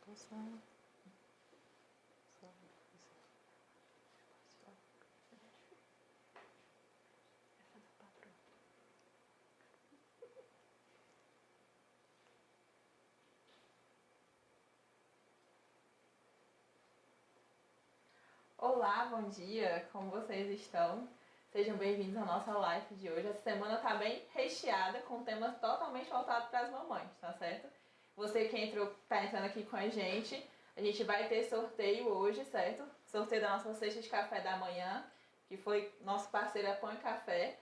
Atenção. Olá, bom dia, como vocês estão? Sejam bem-vindos à nossa live de hoje. Essa semana está bem recheada com temas totalmente voltados para as mamães, tá certo? Você que está entrando aqui com a gente vai ter sorteio hoje, certo? Sorteio da nossa cesta de café da manhã, que foi nosso parceiro Pão e Café.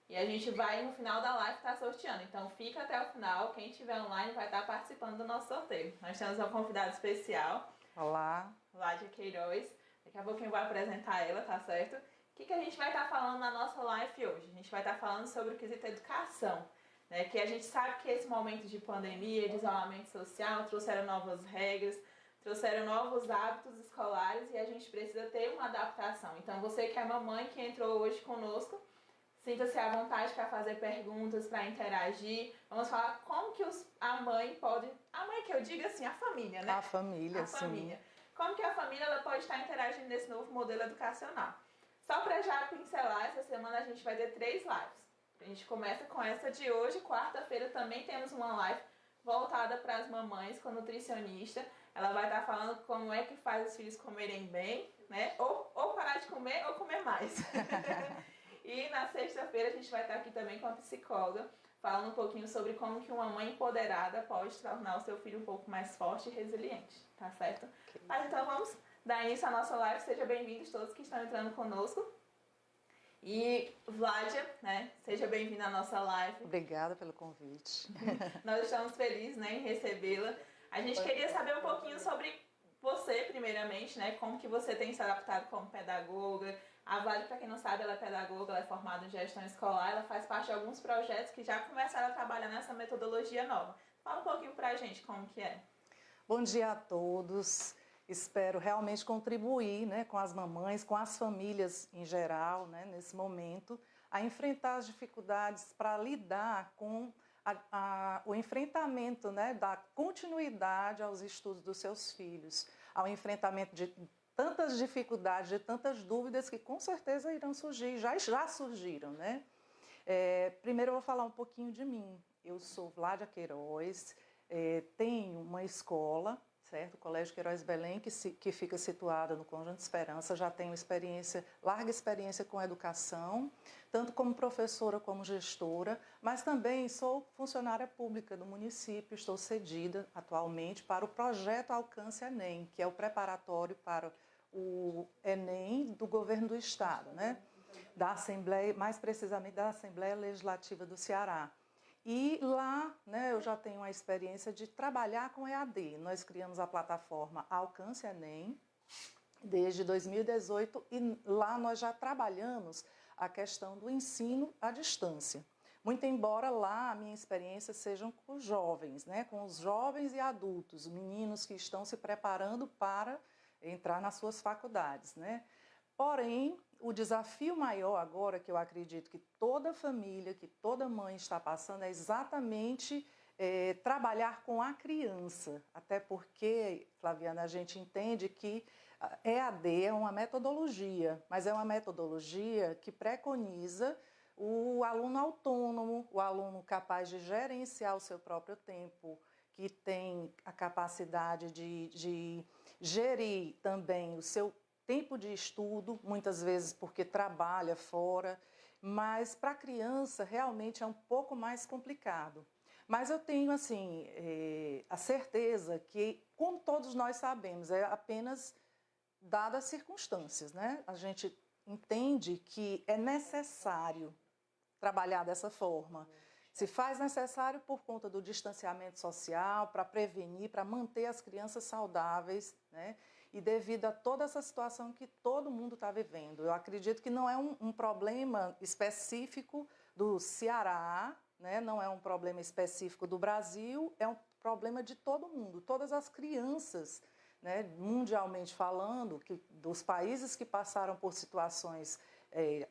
E a gente vai no final da live estar sorteando. Então fica até o final, quem estiver online vai estar participando do nosso sorteio. Nós temos uma convidada especial. Olá. Ládia Queiroz. Daqui a pouquinho eu vou apresentar ela, tá certo? O que a gente vai estar falando na nossa live hoje? A gente vai estar falando sobre o quesito educação, né? Que a gente sabe que esse momento de pandemia, de isolamento social, trouxeram novas regras, trouxeram novos hábitos escolares e a gente precisa ter uma adaptação. Então você que é mamãe que entrou hoje conosco, sinta-se à vontade para fazer perguntas, para interagir. Vamos falar como que a mãe pode... A mãe que eu digo assim, a família, né? A família, a família. sim. Como que a família ela pode estar interagindo nesse novo modelo educacional. Só para já pincelar, essa semana a gente vai ter 3 lives. A gente começa com essa de hoje, quarta-feira também temos uma live voltada para as mamães com nutricionista. Ela vai estar falando como é que faz os filhos comerem bem, né? Ou parar de comer ou comer mais. E na sexta-feira a gente vai estar aqui também com a psicóloga, falando um pouquinho sobre como que uma mãe empoderada pode tornar o seu filho um pouco mais forte e resiliente, tá certo? Okay. Mas então vamos dar início à nossa live. Sejam bem-vindos todos que estão entrando conosco. E Vládia, né, seja bem-vinda à nossa live. Obrigada pelo convite. Nós estamos felizes, né, em recebê-la. A gente queria saber um pouquinho sobre você, primeiramente, né, como que você tem se adaptado como pedagoga. A Vládia, para quem não sabe, ela é pedagoga, ela é formada em gestão escolar, ela faz parte de alguns projetos que já começaram a trabalhar nessa metodologia nova. Fala um pouquinho pra gente como que é. Bom dia a todos. Espero realmente contribuir, né, com as mamães, com as famílias em geral, né, nesse momento, a enfrentar as dificuldades para lidar com o enfrentamento, né, da continuidade aos estudos dos seus filhos, ao enfrentamento de tantas dificuldades, de tantas dúvidas que com certeza irão surgir, já surgiram, né? Primeiro eu vou falar um pouquinho de mim. Eu sou Vládia Queiroz, tenho uma escola, certo? O Colégio Queiroz Belém, que fica situada no Conjunto Esperança. Já tenho larga experiência com educação, tanto como professora como gestora, mas também sou funcionária pública do município. Estou cedida atualmente para o projeto Alcance Enem, que é o preparatório para o Enem do governo do estado, né? Da Assembleia, mais precisamente da Assembleia Legislativa do Ceará. E lá, né, eu já tenho a experiência de trabalhar com EAD. Nós criamos a plataforma Alcance Enem desde 2018 e lá nós já trabalhamos a questão do ensino à distância. Muito embora lá a minha experiência sejam com os jovens, né, com os jovens e adultos, meninos que estão se preparando para entrar nas suas faculdades, né? Porém, o desafio maior agora, que eu acredito que toda família, que toda mãe está passando, é exatamente trabalhar com a criança. Até porque, Flaviana, a gente entende que EAD é uma metodologia, mas é uma metodologia que preconiza o aluno autônomo, o aluno capaz de gerenciar o seu próprio tempo, que tem a capacidade de gerir também o seu tempo de estudo, muitas vezes porque trabalha fora, mas para a criança realmente é um pouco mais complicado. Mas eu tenho assim, a certeza que, como todos nós sabemos, é apenas dadas as circunstâncias, né? A gente entende que é necessário trabalhar dessa forma. Se faz necessário por conta do distanciamento social, para prevenir, para manter as crianças saudáveis, né? E devido a toda essa situação que todo mundo está vivendo. Eu acredito que não é um problema específico do Ceará, né? Não é um problema específico do Brasil, é um problema de todo mundo. Todas as crianças, né, mundialmente falando, dos países que passaram por situações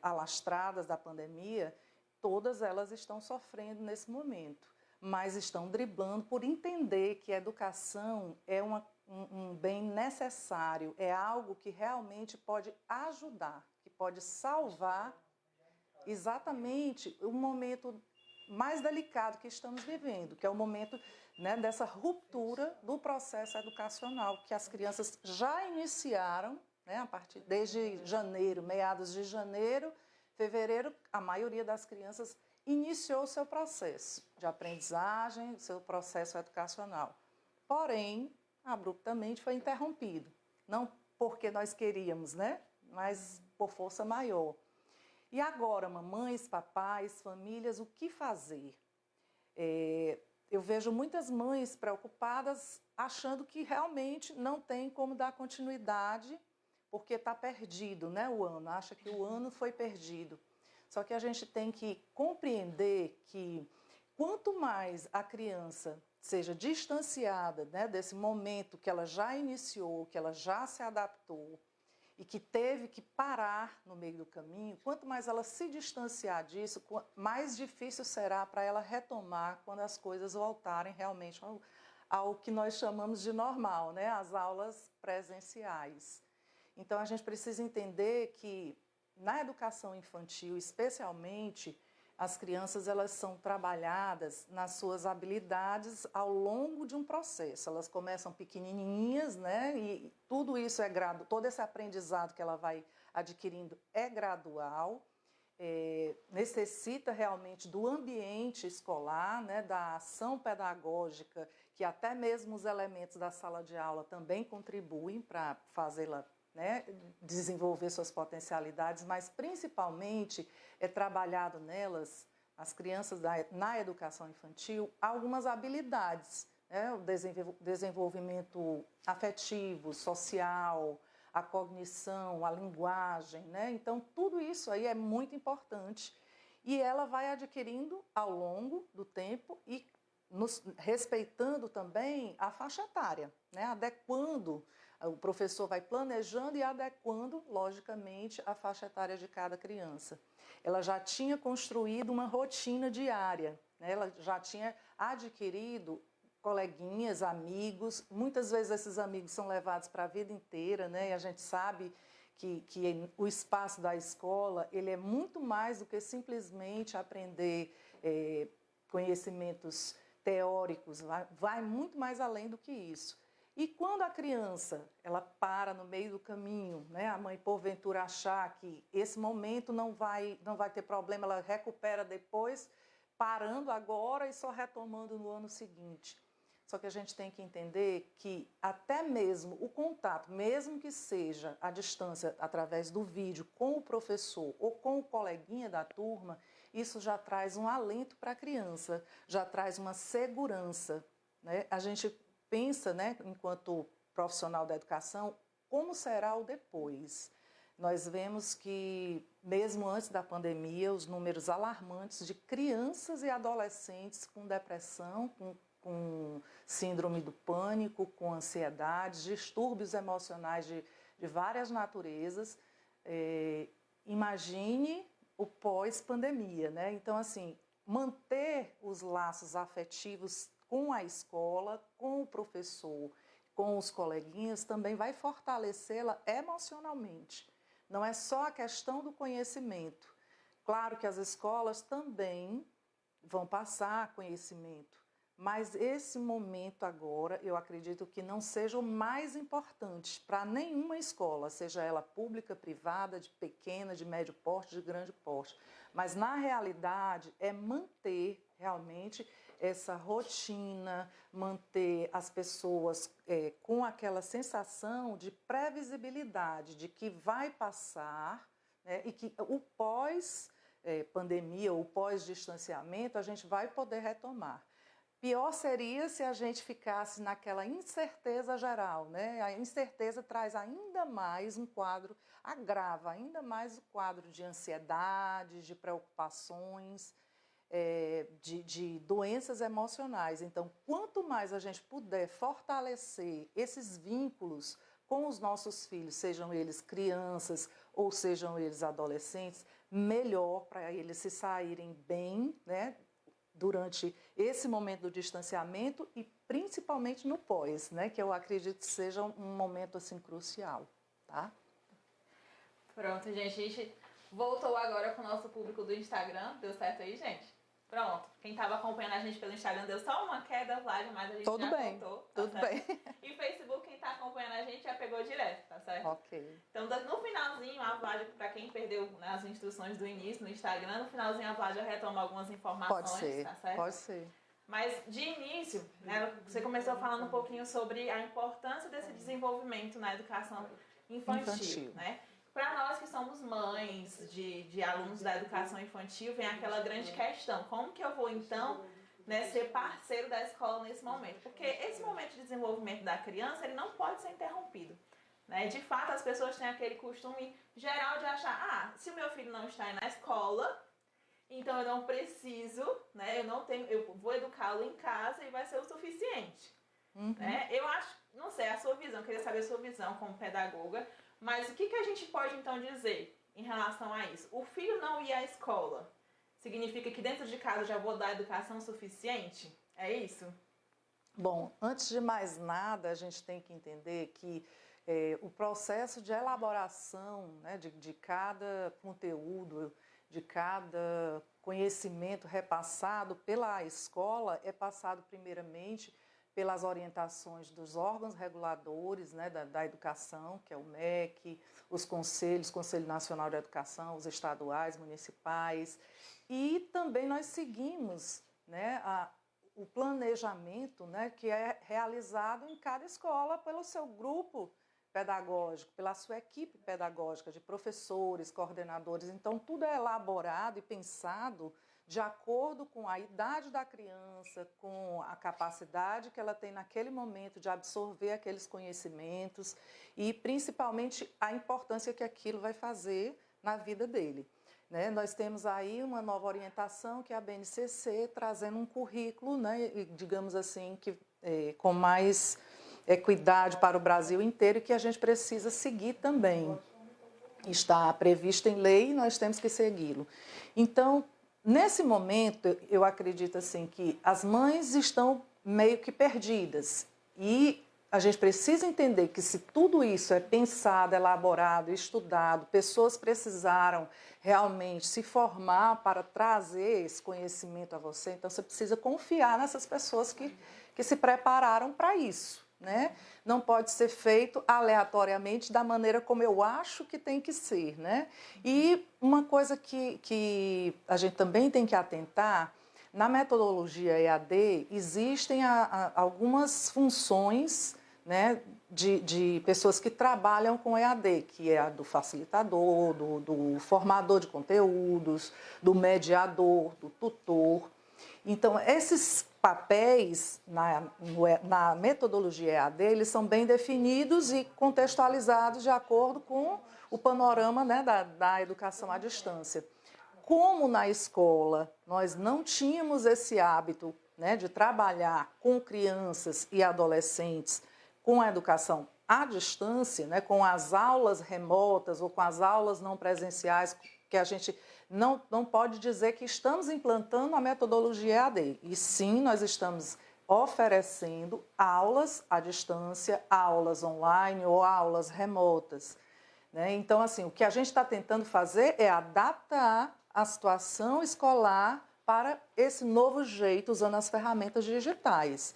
alastradas da pandemia, todas elas estão sofrendo nesse momento, mas estão driblando por entender que a educação é necessário, é algo que realmente pode ajudar, que pode salvar exatamente o momento mais delicado que estamos vivendo, que é o momento, né, dessa ruptura do processo educacional, que as crianças já iniciaram, né, desde janeiro, meados de janeiro, fevereiro, a maioria das crianças iniciou o seu processo de aprendizagem, o seu processo educacional. Porém, abruptamente foi interrompido. Não porque nós queríamos, né? Mas por força maior. E agora, mamães, papais, famílias, o que fazer? Eu vejo muitas mães preocupadas, achando que realmente não tem como dar continuidade, porque está perdido, né, o ano, acha que o ano foi perdido. Só que a gente tem que compreender que quanto mais a criança seja distanciada, né, desse momento que ela já iniciou, que ela já se adaptou e que teve que parar no meio do caminho, quanto mais ela se distanciar disso, mais difícil será para ela retomar quando as coisas voltarem realmente ao que nós chamamos de normal, né, as aulas presenciais. Então, a gente precisa entender que, na educação infantil, especialmente, as crianças elas são trabalhadas nas suas habilidades ao longo de um processo. Elas começam pequenininhas, né? E tudo isso todo esse aprendizado que ela vai adquirindo é gradual, necessita realmente do ambiente escolar, né? Da ação pedagógica, que até mesmo os elementos da sala de aula também contribuem para fazê-la, né, desenvolver suas potencialidades, mas principalmente é trabalhado nelas, as crianças na educação infantil, algumas habilidades, né, o desenvolvimento afetivo, social, a cognição, a linguagem, né? Então tudo isso aí é muito importante e ela vai adquirindo ao longo do tempo e respeitando também a faixa etária, né? Adequando. O professor vai planejando e adequando, logicamente, a faixa etária de cada criança. Ela já tinha construído uma rotina diária, né? Ela já tinha adquirido coleguinhas, amigos. Muitas vezes esses amigos são levados para a vida inteira, né? E a gente sabe que o espaço da escola ele é muito mais do que simplesmente aprender conhecimentos teóricos, vai muito mais além do que isso. E quando a criança ela para no meio do caminho, né, a mãe porventura achar que esse momento não vai ter problema, ela recupera depois, parando agora e só retomando no ano seguinte. Só que a gente tem que entender que até mesmo o contato, mesmo que seja à distância através do vídeo com o professor ou com o coleguinha da turma, isso já traz um alento para a criança, já traz uma segurança, né? A gente pensa, né, enquanto profissional da educação, como será o depois. Nós vemos que, mesmo antes da pandemia, os números alarmantes de crianças e adolescentes com depressão, com síndrome do pânico, com ansiedade, distúrbios emocionais de várias naturezas. Imagine o pós-pandemia, né? Então, assim, manter os laços afetivos com a escola, com o professor, com os coleguinhas, também vai fortalecê-la emocionalmente. Não é só a questão do conhecimento. Claro que as escolas também vão passar conhecimento, mas esse momento agora, eu acredito que não seja o mais importante para nenhuma escola, seja ela pública, privada, de pequena, de médio porte, de grande porte. Mas, na realidade, é manter realmente essa rotina, manter as pessoas com aquela sensação de previsibilidade, de que vai passar, né, e que o pós-pandemia, o pós-distanciamento, a gente vai poder retomar. Pior seria se a gente ficasse naquela incerteza geral, né? A incerteza traz ainda mais um quadro, agrava ainda mais o quadro de ansiedade, de preocupações, de doenças emocionais. Então, quanto mais a gente puder fortalecer esses vínculos com os nossos filhos, sejam eles crianças ou sejam eles adolescentes, melhor para eles se saírem bem, né, durante esse momento do distanciamento e principalmente no pós, né? Que eu acredito que seja um momento assim crucial, tá? Pronto, gente. A gente voltou agora com o nosso público do Instagram. Deu certo aí, gente? Pronto. Quem estava acompanhando a gente pelo Instagram deu só uma queda, Vládia, mas a gente Tudo já bem, voltou. Tá tudo certo? bem. E Facebook, quem está acompanhando a gente já pegou direto, tá certo? Ok. Então, no finalzinho, a Vládia, para quem perdeu, né, as instruções do início no Instagram, no finalzinho a Vládia retoma algumas informações, Pode ser, tá certo? pode ser. Mas, de início, né, você começou falando um pouquinho sobre a importância desse desenvolvimento na educação infantil. Né? Para nós que somos mães de alunos da educação infantil, vem aquela grande questão: como que eu vou, então, né, ser parceiro da escola nesse momento? Porque esse momento de desenvolvimento da criança, ele não pode ser interrompido. Né? De fato, as pessoas têm aquele costume geral de achar: se o meu filho não está na escola, então eu não preciso, né? Eu vou educá-lo em casa e vai ser o suficiente. Né? Eu acho, não sei, a sua visão, queria saber a sua visão como pedagoga, mas o que a gente pode então dizer em relação a isso? O filho não ir à escola significa que dentro de casa eu já vou dar educação suficiente? É isso? Bom, antes de mais nada, a gente tem que entender que o processo de elaboração, né, de cada conteúdo, de cada conhecimento repassado pela escola é passado primeiramente pelas orientações dos órgãos reguladores, né, da educação, que é o MEC, os conselhos, Conselho Nacional de Educação, os estaduais, municipais, e também nós seguimos, né, o planejamento, né, que é realizado em cada escola pelo seu grupo pedagógico, pela sua equipe pedagógica de professores, coordenadores. Então, tudo é elaborado e pensado de acordo com a idade da criança, com a capacidade que ela tem naquele momento de absorver aqueles conhecimentos e, principalmente, a importância que aquilo vai fazer na vida dele. Né? Nós temos aí uma nova orientação, que é a BNCC, trazendo um currículo, né, digamos assim, que, com mais equidade para o Brasil inteiro e que a gente precisa seguir também. Está previsto em lei e nós temos que segui-lo. Então, nesse momento, eu acredito assim, que as mães estão meio que perdidas e a gente precisa entender que se tudo isso é pensado, elaborado, estudado, pessoas precisaram realmente se formar para trazer esse conhecimento a você, então você precisa confiar nessas pessoas que se prepararam para isso. Né? Não pode ser feito aleatoriamente da maneira como eu acho que tem que ser. Né? E uma coisa que a gente também tem que atentar, na metodologia EAD existem algumas funções, né, de pessoas que trabalham com EAD, que é a do facilitador, do formador de conteúdos, do mediador, do tutor. Então, esses papéis na metodologia EAD, eles são bem definidos e contextualizados de acordo com o panorama, né, da educação à distância. Como na escola nós não tínhamos esse hábito, né, de trabalhar com crianças e adolescentes com a educação à distância, né, com as aulas remotas ou com as aulas não presenciais, que a gente não pode dizer que estamos implantando a metodologia EAD, e sim nós estamos oferecendo aulas à distância, aulas online ou aulas remotas. Né? Então, assim, o que a gente está tentando fazer é adaptar a situação escolar para esse novo jeito, usando as ferramentas digitais.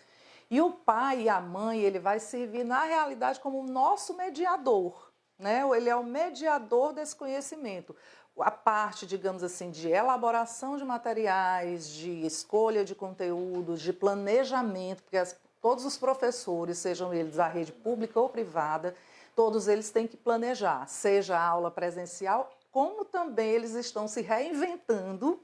E o pai e a mãe, ele vai servir, na realidade, como o nosso mediador. Né? Ele é o mediador desse conhecimento. A parte, digamos assim, de elaboração de materiais, de escolha de conteúdos, de planejamento, porque todos os professores, sejam eles da rede pública ou privada, todos eles têm que planejar, seja a aula presencial, como também eles estão se reinventando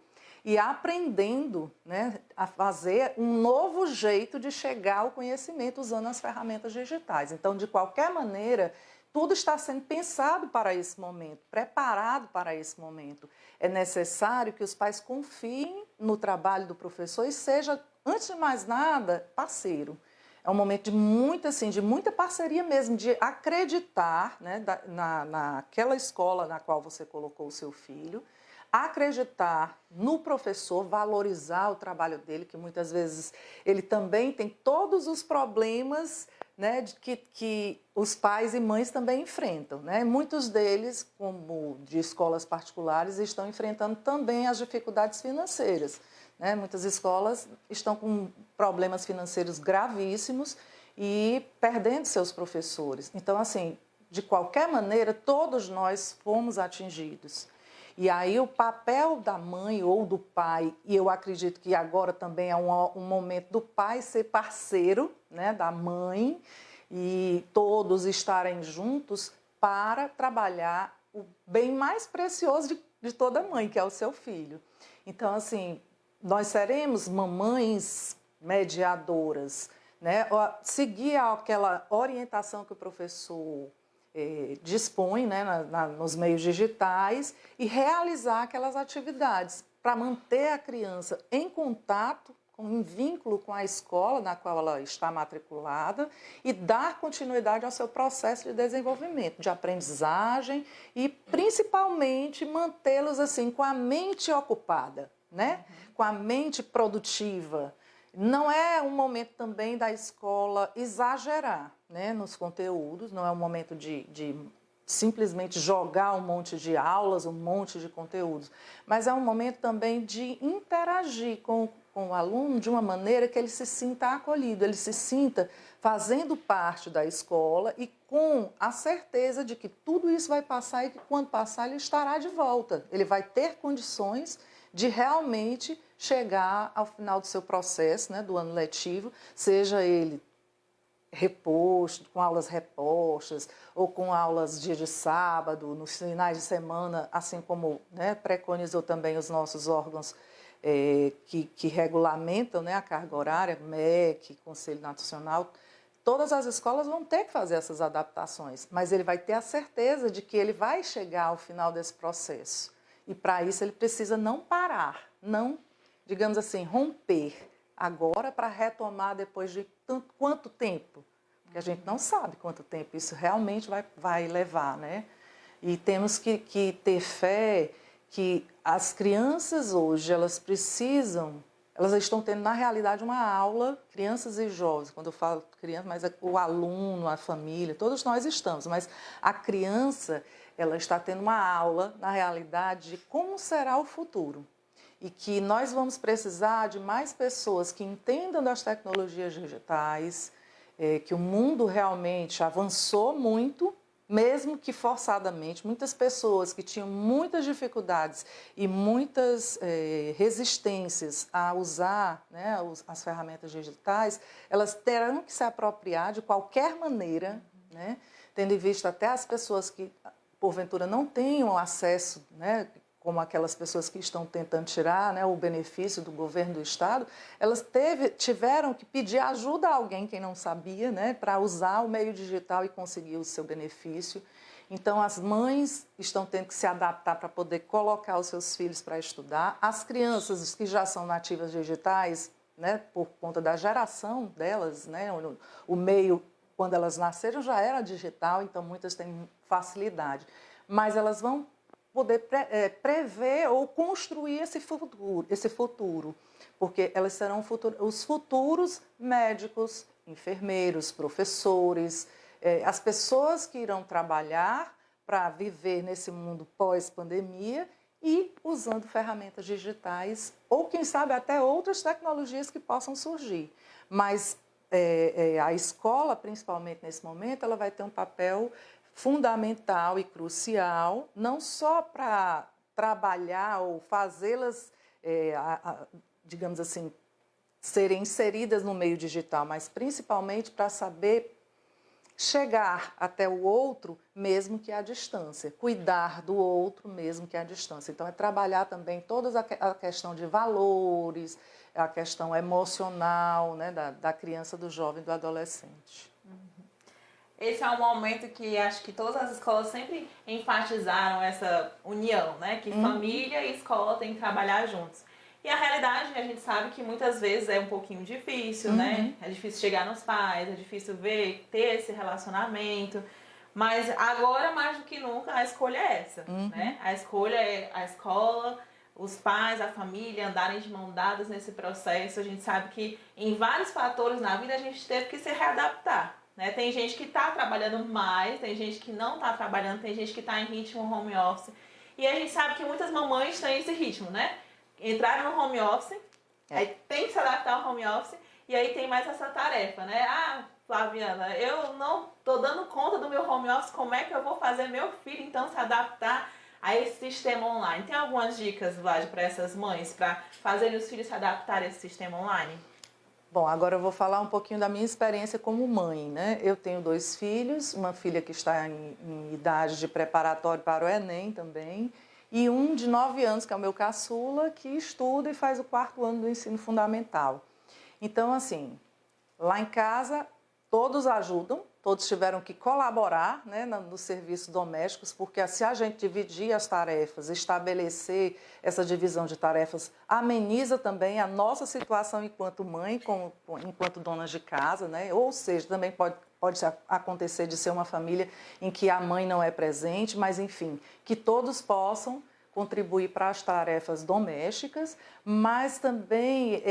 e aprendendo, né, a fazer um novo jeito de chegar ao conhecimento usando as ferramentas digitais. Então, de qualquer maneira, tudo está sendo pensado para esse momento, preparado para esse momento. É necessário que os pais confiem no trabalho do professor e seja, antes de mais nada, parceiro. É um momento de muita parceria mesmo, de acreditar, né, naquela escola na qual você colocou o seu filho, acreditar no professor, valorizar o trabalho dele, que muitas vezes ele também tem todos os problemas, né, que os pais e mães também enfrentam, né? Muitos deles, como de escolas particulares, estão enfrentando também as dificuldades financeiras, né? Muitas escolas estão com problemas financeiros gravíssimos e perdendo seus professores. Então, assim, de qualquer maneira, todos nós fomos atingidos. E aí o papel da mãe ou do pai, e eu acredito que agora também é um momento do pai ser parceiro, né, da mãe, e todos estarem juntos para trabalhar o bem mais precioso de toda mãe, que é o seu filho. Então, assim, nós seremos mamães mediadoras, né? Seguir aquela orientação que o professor dispõe, né, nos meios digitais e realizar aquelas atividades para manter a criança em contato, em vínculo com a escola na qual ela está matriculada e dar continuidade ao seu processo de desenvolvimento, de aprendizagem e principalmente mantê-los assim com a mente ocupada, né? Com a mente produtiva. Não é um momento também da escola exagerar, né, nos conteúdos, não é um momento de simplesmente jogar um monte de aulas, um monte de conteúdos, mas é um momento também de interagir com o aluno de uma maneira que ele se sinta acolhido, ele se sinta fazendo parte da escola e com a certeza de que tudo isso vai passar e que quando passar ele estará de volta, ele vai ter condições de realmente chegar ao final do seu processo, né, do ano letivo, seja ele reposto, com aulas repostas, ou com aulas dia de sábado, nos finais de semana, assim como, né, preconizou também os nossos órgãos que regulamentam, né, a carga horária, MEC, Conselho Nacional. Todas as escolas vão ter que fazer essas adaptações, mas ele vai ter a certeza de que ele vai chegar ao final desse processo. E para isso ele precisa não parar, não, digamos assim, romper agora para retomar depois de quanto tempo? Porque a gente não sabe quanto tempo isso realmente vai levar, né? E temos que ter fé que as crianças hoje, elas estão tendo na realidade uma aula, crianças e jovens, quando eu falo criança, mas o aluno, a família, todos nós estamos, mas a criança, ela está tendo uma aula, na realidade, de como será o futuro. E que nós vamos precisar de mais pessoas que entendam das tecnologias digitais, que o mundo realmente avançou muito, mesmo que forçadamente. Muitas pessoas que tinham muitas dificuldades e muitas resistências a usar, né, as ferramentas digitais, elas terão que se apropriar de qualquer maneira, né, tendo em vista até as pessoas que, porventura, não tenham acesso, né, como aquelas pessoas que estão tentando tirar, né, o benefício do governo do Estado, elas tiveram que pedir ajuda a alguém, quem não sabia, né, para usar o meio digital e conseguir o seu benefício. Então, as mães estão tendo que se adaptar para poder colocar os seus filhos para estudar. As crianças que já são nativas digitais, né, por conta da geração delas, né, o meio, quando elas nasceram, já era digital, então muitas têm facilidade. Mas elas vão poder prever ou construir esse futuro, porque elas serão os futuros médicos, enfermeiros, professores, as pessoas que irão trabalhar para viver nesse mundo pós-pandemia e usando ferramentas digitais ou, quem sabe, até outras tecnologias que possam surgir. Mas a escola, principalmente nesse momento, ela vai ter um papel fundamental e crucial, não só para trabalhar ou fazê-las, digamos assim, serem inseridas no meio digital, mas principalmente para saber chegar até o outro, mesmo que à distância, cuidar do outro, mesmo que à distância. Então, é trabalhar também toda a questão de valores, a questão emocional, né, da criança, do jovem, do adolescente. Esse é um momento que acho que todas as escolas sempre enfatizaram essa união, né? Que família e escola têm que trabalhar juntos. E a realidade, a gente sabe que muitas vezes é um pouquinho difícil, né? É difícil chegar nos pais, é difícil ter esse relacionamento. Mas agora, mais do que nunca, a escolha é essa, né? A escolha é a escola, os pais, a família andarem de mão dadas nesse processo. A gente sabe que em vários fatores na vida a gente teve que se readaptar, né? Tem gente que está trabalhando mais, tem gente que não está trabalhando, tem gente que está em ritmo home office. E a gente sabe que muitas mamães têm esse ritmo, né? Entraram no home office, aí tem que se adaptar ao home office, e aí tem mais essa tarefa, né? Ah, Flaviana, eu não tô dando conta do meu home office, como é que eu vou fazer meu filho então se adaptar a esse sistema online? Tem algumas dicas, Vlad, para essas mães, para fazerem os filhos se adaptarem a esse sistema online? Bom, agora eu vou falar um pouquinho da minha experiência como mãe, né? Eu tenho 2 filhos, uma filha que está em idade de preparatório para o Enem também, e um de 9 anos, que é o meu caçula, que estuda e faz o 4º ano do ensino fundamental. Então, assim, lá em casa, todos ajudam, todos tiveram que colaborar, né, nos serviços domésticos, porque se a gente dividir as tarefas, estabelecer essa divisão de tarefas, ameniza também a nossa situação enquanto mãe, enquanto donas de casa, né? Ou seja, também pode acontecer de ser uma família em que a mãe não é presente, mas enfim, que todos possam contribuir para as tarefas domésticas, mas também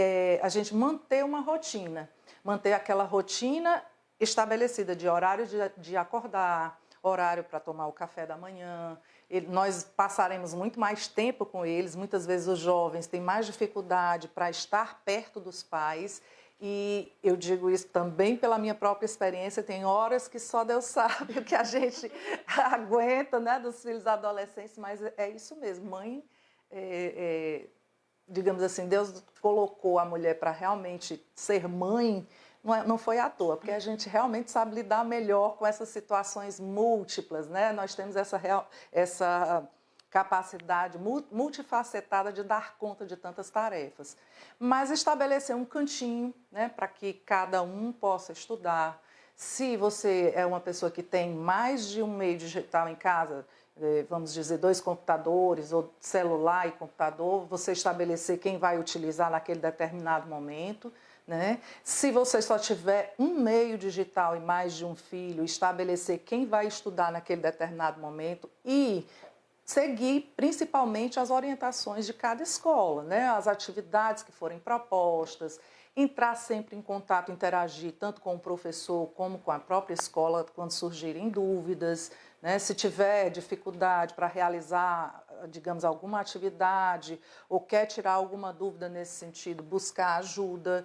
a gente manter uma rotina, manter aquela rotina estabelecida de horário de acordar, horário para tomar o café da manhã. Nós passaremos muito mais tempo com eles, muitas vezes os jovens têm mais dificuldade para estar perto dos pais, e eu digo isso também pela minha própria experiência, tem horas que só Deus sabe o que a gente aguenta, né, dos filhos adolescentes, mas é isso mesmo, mãe, digamos assim, Deus colocou a mulher para realmente ser mãe, não foi à toa, porque a gente realmente sabe lidar melhor com essas situações múltiplas, né? Nós temos essa capacidade multifacetada de dar conta de tantas tarefas. Mas estabelecer um cantinho, né, para que cada um possa estudar. Se você é uma pessoa que tem mais de um meio digital em casa, vamos dizer, 2 computadores, ou celular e computador, você estabelecer quem vai utilizar naquele determinado momento, né? Se você só tiver um meio digital e mais de um filho, estabelecer quem vai estudar naquele determinado momento e seguir principalmente as orientações de cada escola, né? As atividades que forem propostas, entrar sempre em contato, interagir tanto com o professor como com a própria escola quando surgirem dúvidas, né? Se tiver dificuldade para realizar, digamos, alguma atividade ou quer tirar alguma dúvida nesse sentido, buscar ajuda,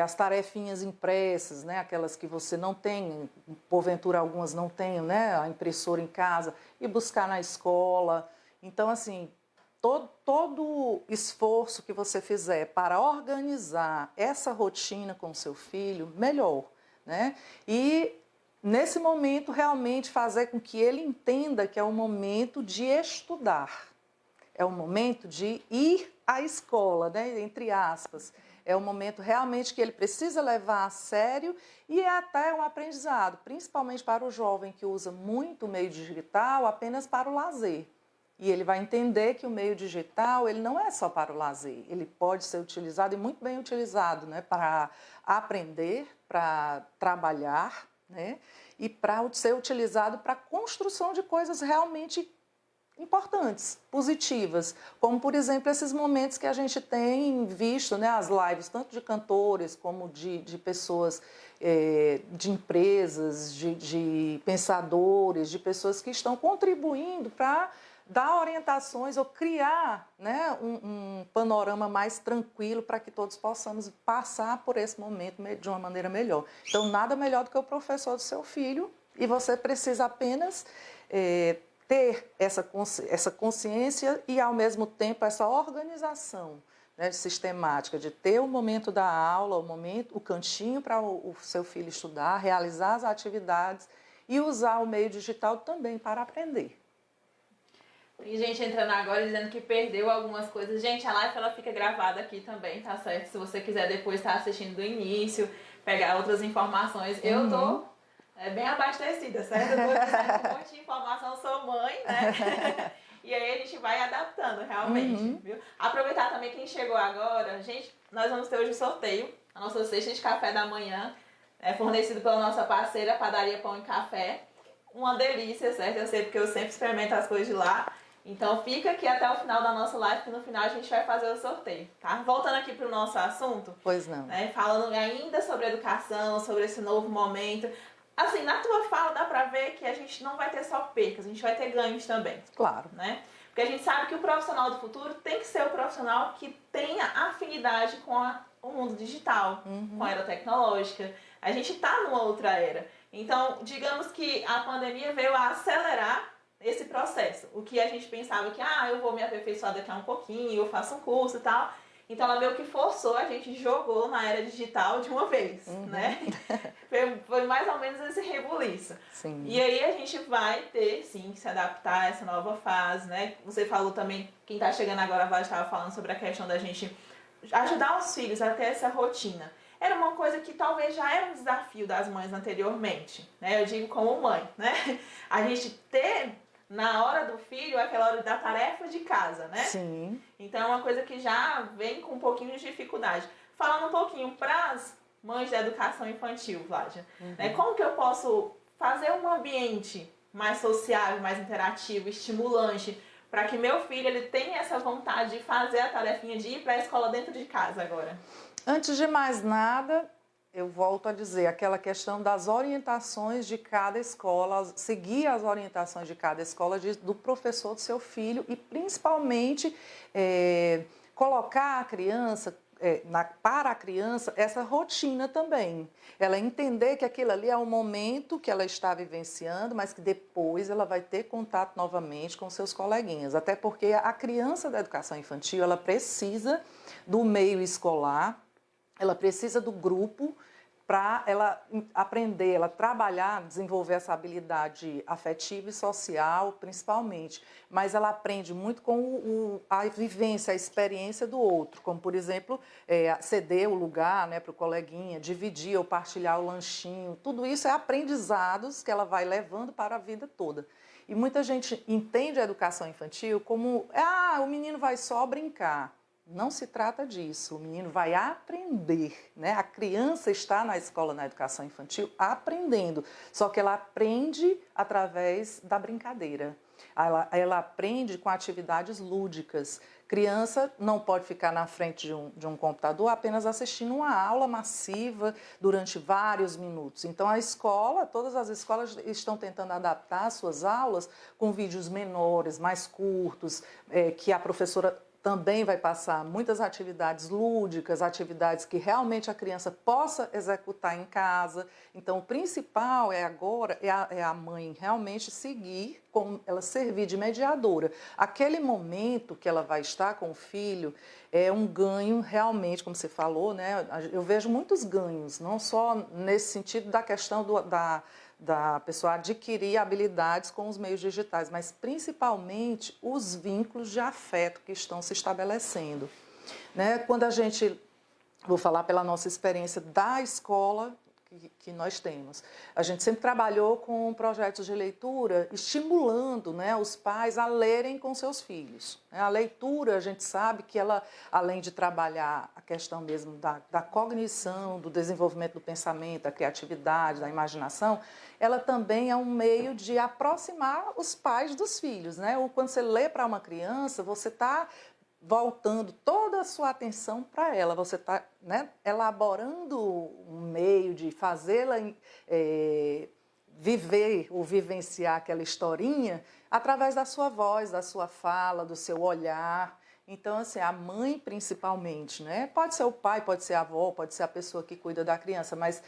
as tarefinhas impressas, né? Aquelas que você não tem, porventura algumas não têm, né? A impressora em casa, e buscar na escola. Então, assim, todo esforço que você fizer para organizar essa rotina com o seu filho, melhor, né? E nesse momento realmente fazer com que ele entenda que é o momento de estudar, é o momento de ir à escola, né? Entre aspas. É o momento realmente que ele precisa levar a sério, e é até um aprendizado, principalmente para o jovem que usa muito o meio digital apenas para o lazer. E ele vai entender que o meio digital ele não é só para o lazer, ele pode ser utilizado e muito bem utilizado, né, para aprender, para trabalhar, né, e para ser utilizado para a construção de coisas realmente importantes, positivas, como, por exemplo, esses momentos que a gente tem visto, né, as lives, tanto de cantores como de pessoas, de empresas, de pensadores, de pessoas que estão contribuindo para dar orientações ou criar, né, um panorama mais tranquilo para que todos possamos passar por esse momento de uma maneira melhor. Então, nada melhor do que o professor do seu filho, e você precisa apenas ter essa consciência e, ao mesmo tempo, essa organização, né, sistemática de ter o momento da aula, o cantinho para o seu filho estudar, realizar as atividades e usar o meio digital também para aprender. Tem gente entrando agora dizendo que perdeu algumas coisas. Gente, a live ela fica gravada aqui também, tá certo? Se você quiser depois estar assistindo do início, pegar outras informações. Eu tô bem abastecida, certo? Eu tô recebendo um monte de informação, sou mãe, né? E aí a gente vai adaptando, realmente, viu? Aproveitar também quem chegou agora. Gente, nós vamos ter hoje um sorteio. A nossa cesta de café da manhã é fornecido pela nossa parceira Padaria Pão e Café. uma delícia, certo? Eu sei porque eu sempre experimento as coisas de lá. Então fica aqui até o final da nossa live, que no final a gente vai fazer o sorteio, tá? Voltando aqui para o nosso assunto. Pois não. Né, falando ainda sobre educação, sobre esse novo momento. Assim, na tua fala dá pra ver que a gente não vai ter só percas, a gente vai ter ganhos também. Claro. Né? Porque a gente sabe que o profissional do futuro tem que ser o profissional que tenha afinidade com o mundo digital, com a era tecnológica. A gente tá numa outra era. Então, digamos que a pandemia veio a acelerar esse processo. O que a gente pensava que, eu vou me aperfeiçoar daqui a um pouquinho, eu faço um curso e tal. Então, ela meio que forçou, a gente jogou na era digital de uma vez, né? Foi mais ou menos esse rebuliço. Sim. E aí a gente vai ter, sim, que se adaptar a essa nova fase, né? Você falou também, quem tá chegando agora, a Vaz estava falando sobre a questão da gente ajudar os filhos a ter essa rotina. Era uma coisa que talvez já era um desafio das mães anteriormente, né? Eu digo como mãe, né? A gente ter, na hora do filho, aquela hora da tarefa de casa, né? Sim. Então é uma coisa que já vem com um pouquinho de dificuldade. Falando um pouquinho para as mães da educação infantil, Vládia, né? Como que eu posso fazer um ambiente mais sociável, mais interativo, estimulante, para que meu filho ele tenha essa vontade de fazer a tarefinha de ir para a escola dentro de casa agora? Antes de mais nada, eu volto a dizer, aquela questão das orientações de cada escola, seguir as orientações de cada escola, do professor do seu filho e principalmente colocar a criança, para a criança, essa rotina também. Ela entender que aquilo ali é o momento que ela está vivenciando, mas que depois ela vai ter contato novamente com seus coleguinhas. Até porque a criança da educação infantil, ela precisa do meio escolar, ela precisa do grupo para ela aprender, ela trabalhar, desenvolver essa habilidade afetiva e social, principalmente. Mas ela aprende muito com a vivência, a experiência do outro, como, por exemplo, ceder o lugar, né, para o coleguinha, dividir ou partilhar o lanchinho. Tudo isso é aprendizados que ela vai levando para a vida toda. E muita gente entende a educação infantil como, o menino vai só brincar. Não se trata disso, o menino vai aprender, né? A criança está na escola, na educação infantil, aprendendo, só que ela aprende através da brincadeira. Ela aprende com atividades lúdicas. Criança não pode ficar na frente de um computador apenas assistindo uma aula massiva durante vários minutos. Então, a escola, todas as escolas estão tentando adaptar suas aulas com vídeos menores, mais curtos, que a professora também vai passar muitas atividades lúdicas, atividades que realmente a criança possa executar em casa. Então, o principal agora é a mãe realmente seguir, ela servir de mediadora. Aquele momento que ela vai estar com o filho é um ganho realmente, como você falou, né? Eu vejo muitos ganhos, não só nesse sentido da questão da pessoa adquirir habilidades com os meios digitais, mas principalmente os vínculos de afeto que estão se estabelecendo. Né? Quando a gente, vou falar pela nossa experiência da escola que nós temos, a gente sempre trabalhou com projetos de leitura, estimulando, né, os pais a lerem com seus filhos. A leitura, a gente sabe que ela, além de trabalhar a questão mesmo da cognição, do desenvolvimento do pensamento, da criatividade, da imaginação, ela também é um meio de aproximar os pais dos filhos, né? Ou quando você lê para uma criança, você está voltando toda a sua atenção para ela, você está, né, elaborando um meio de fazê-la viver ou vivenciar aquela historinha através da sua voz, da sua fala, do seu olhar. Então, assim, a mãe principalmente, né? Pode ser o pai, pode ser a avó, pode ser a pessoa que cuida da criança, mas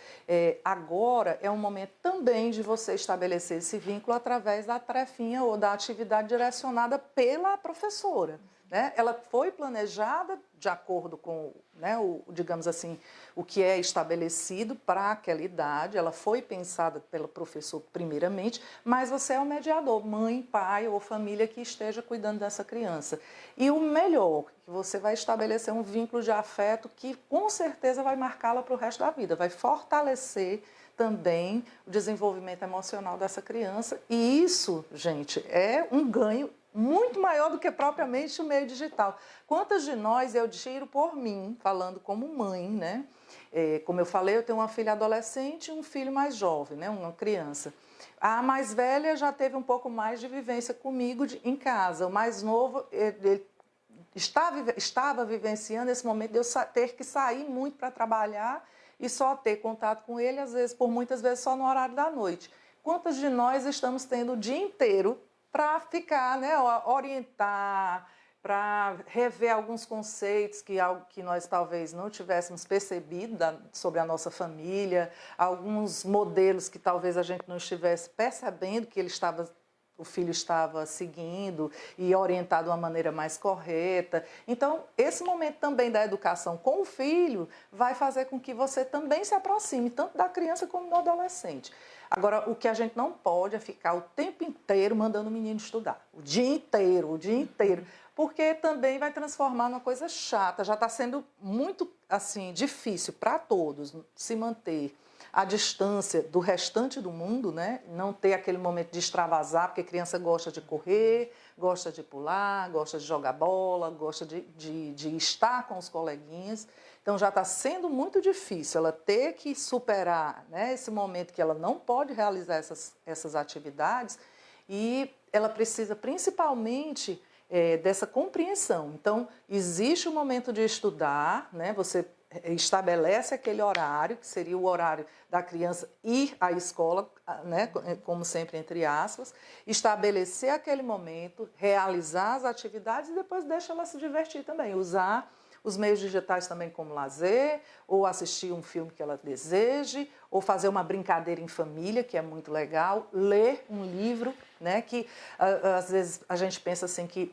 agora é um momento também de você estabelecer esse vínculo através da tarefinha ou da atividade direcionada pela professora. Né? Ela foi planejada de acordo com, né, digamos assim, o que é estabelecido para aquela idade, ela foi pensada pelo professor primeiramente, mas você é o mediador, mãe, pai ou família que esteja cuidando dessa criança. E o melhor, que você vai estabelecer um vínculo de afeto que com certeza vai marcá-la para o resto da vida, vai fortalecer também o desenvolvimento emocional dessa criança. E isso, gente, é um ganho muito maior do que propriamente o meio digital. Quantas de nós, eu tiro por mim, falando como mãe, né? como eu falei, eu tenho uma filha adolescente e um filho mais jovem, né, uma criança. A mais velha já teve um pouco mais de vivência comigo em casa. O mais novo, ele estava vivenciando esse momento de eu ter que sair muito para trabalhar e só ter contato com ele, às vezes, por muitas vezes, só no horário da noite. Quantos de nós estamos tendo o dia inteiro para ficar, né, orientar, para rever alguns conceitos que nós talvez não tivéssemos percebido sobre a nossa família, alguns modelos que talvez a gente não estivesse percebendo que o filho estava seguindo e orientado de uma maneira mais correta. Então, esse momento também da educação com o filho vai fazer com que você também se aproxime, tanto da criança como do adolescente. Agora, o que a gente não pode é ficar o tempo inteiro mandando o menino estudar. O dia inteiro. Porque também vai transformar numa coisa chata. Já está sendo muito, assim, difícil para todos se manter à distância do restante do mundo, né? Não ter aquele momento de extravasar, porque criança gosta de correr, gosta de pular, gosta de jogar bola, gosta de estar com os coleguinhas. Então, já está sendo muito difícil ela ter que superar, né, esse momento que ela não pode realizar essas atividades e ela precisa principalmente dessa compreensão. Então, existe o momento de estudar, né, você estabelece aquele horário, que seria o horário da criança ir à escola, né, como sempre, entre aspas, estabelecer aquele momento, realizar as atividades e depois deixa ela se divertir também, usar os meios digitais também como lazer, ou assistir um filme que ela deseje, ou fazer uma brincadeira em família, que é muito legal, ler um livro, né, que às vezes a gente pensa assim que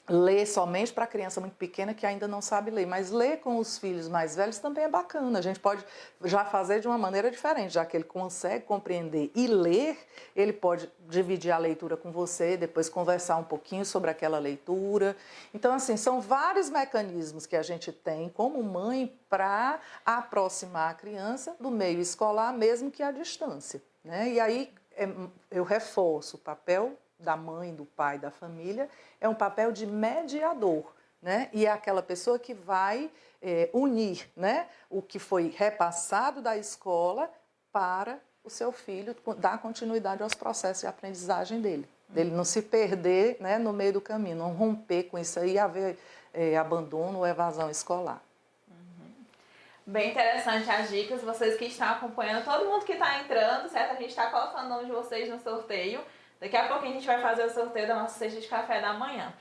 ler somente para criança muito pequena que ainda não sabe ler, mas ler com os filhos mais velhos também é bacana. A gente pode já fazer de uma maneira diferente, já que ele consegue compreender e ler, ele pode dividir a leitura com você, depois conversar um pouquinho sobre aquela leitura. Então, assim, são vários mecanismos que a gente tem como mãe para aproximar a criança do meio escolar, mesmo que à distância, né? E aí eu reforço o papel da mãe, do pai, da família, é um papel de mediador, né? E é aquela pessoa que vai unir, né, o que foi repassado da escola para o seu filho, dar continuidade aos processos de aprendizagem dele. Dele não se perder, né, no meio do caminho, não romper com isso aí e haver abandono ou evasão escolar. Bem interessante as dicas, vocês que estão acompanhando, todo mundo que está entrando, certo? A gente está colocando o nome de vocês no sorteio. Daqui a pouquinho a gente vai fazer o sorteio da nossa cesta de café da manhã.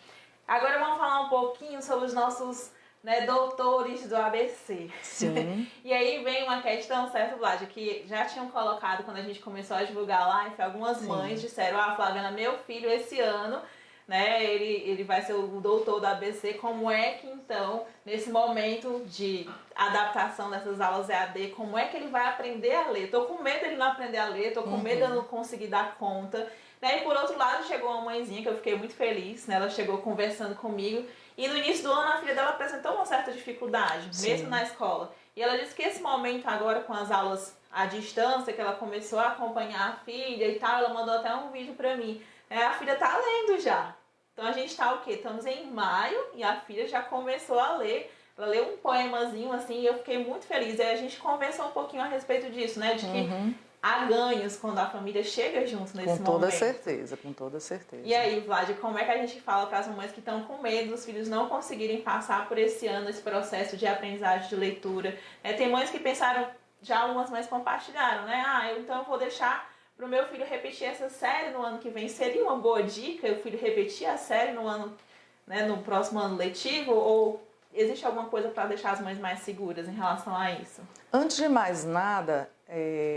Agora vamos falar um pouquinho sobre os nossos, né, doutores do ABC. Sim. E aí vem uma questão, certo, Vlad, que já tinham colocado quando a gente começou a divulgar a live, algumas Sim. mães disseram, Flaviana, meu filho esse ano, né, ele vai ser o doutor do ABC, como é que então, nesse momento de adaptação dessas aulas EAD, como é que ele vai aprender a ler? Tô com medo dele não aprender a ler, tô com medo de eu não conseguir dar conta. E por outro lado, chegou uma mãezinha que eu fiquei muito feliz, né? Ela chegou conversando comigo e no início do ano a filha dela apresentou uma certa dificuldade, mesmo na escola. E ela disse que esse momento agora com as aulas à distância, que ela começou a acompanhar a filha e tal, ela mandou até um vídeo pra mim. A filha tá lendo já. Então a gente tá o quê? Estamos em maio e a filha já começou a ler. Ela leu um poemazinho assim e eu fiquei muito feliz. E aí a gente conversou um pouquinho a respeito disso, né? De que há ganhos quando a família chega junto nesse momento. Com toda certeza, com toda certeza. E aí, Vlad, como é que a gente fala para as mamães que estão com medo dos filhos não conseguirem passar por esse ano, esse processo de aprendizagem de leitura? Tem mães que pensaram, já algumas mães compartilharam, né? Então eu vou deixar para o meu filho repetir essa série no ano que vem. Seria uma boa dica o filho repetir a série no ano, né, no próximo ano letivo? Ou existe alguma coisa para deixar as mães mais seguras em relação a isso? Antes de mais nada,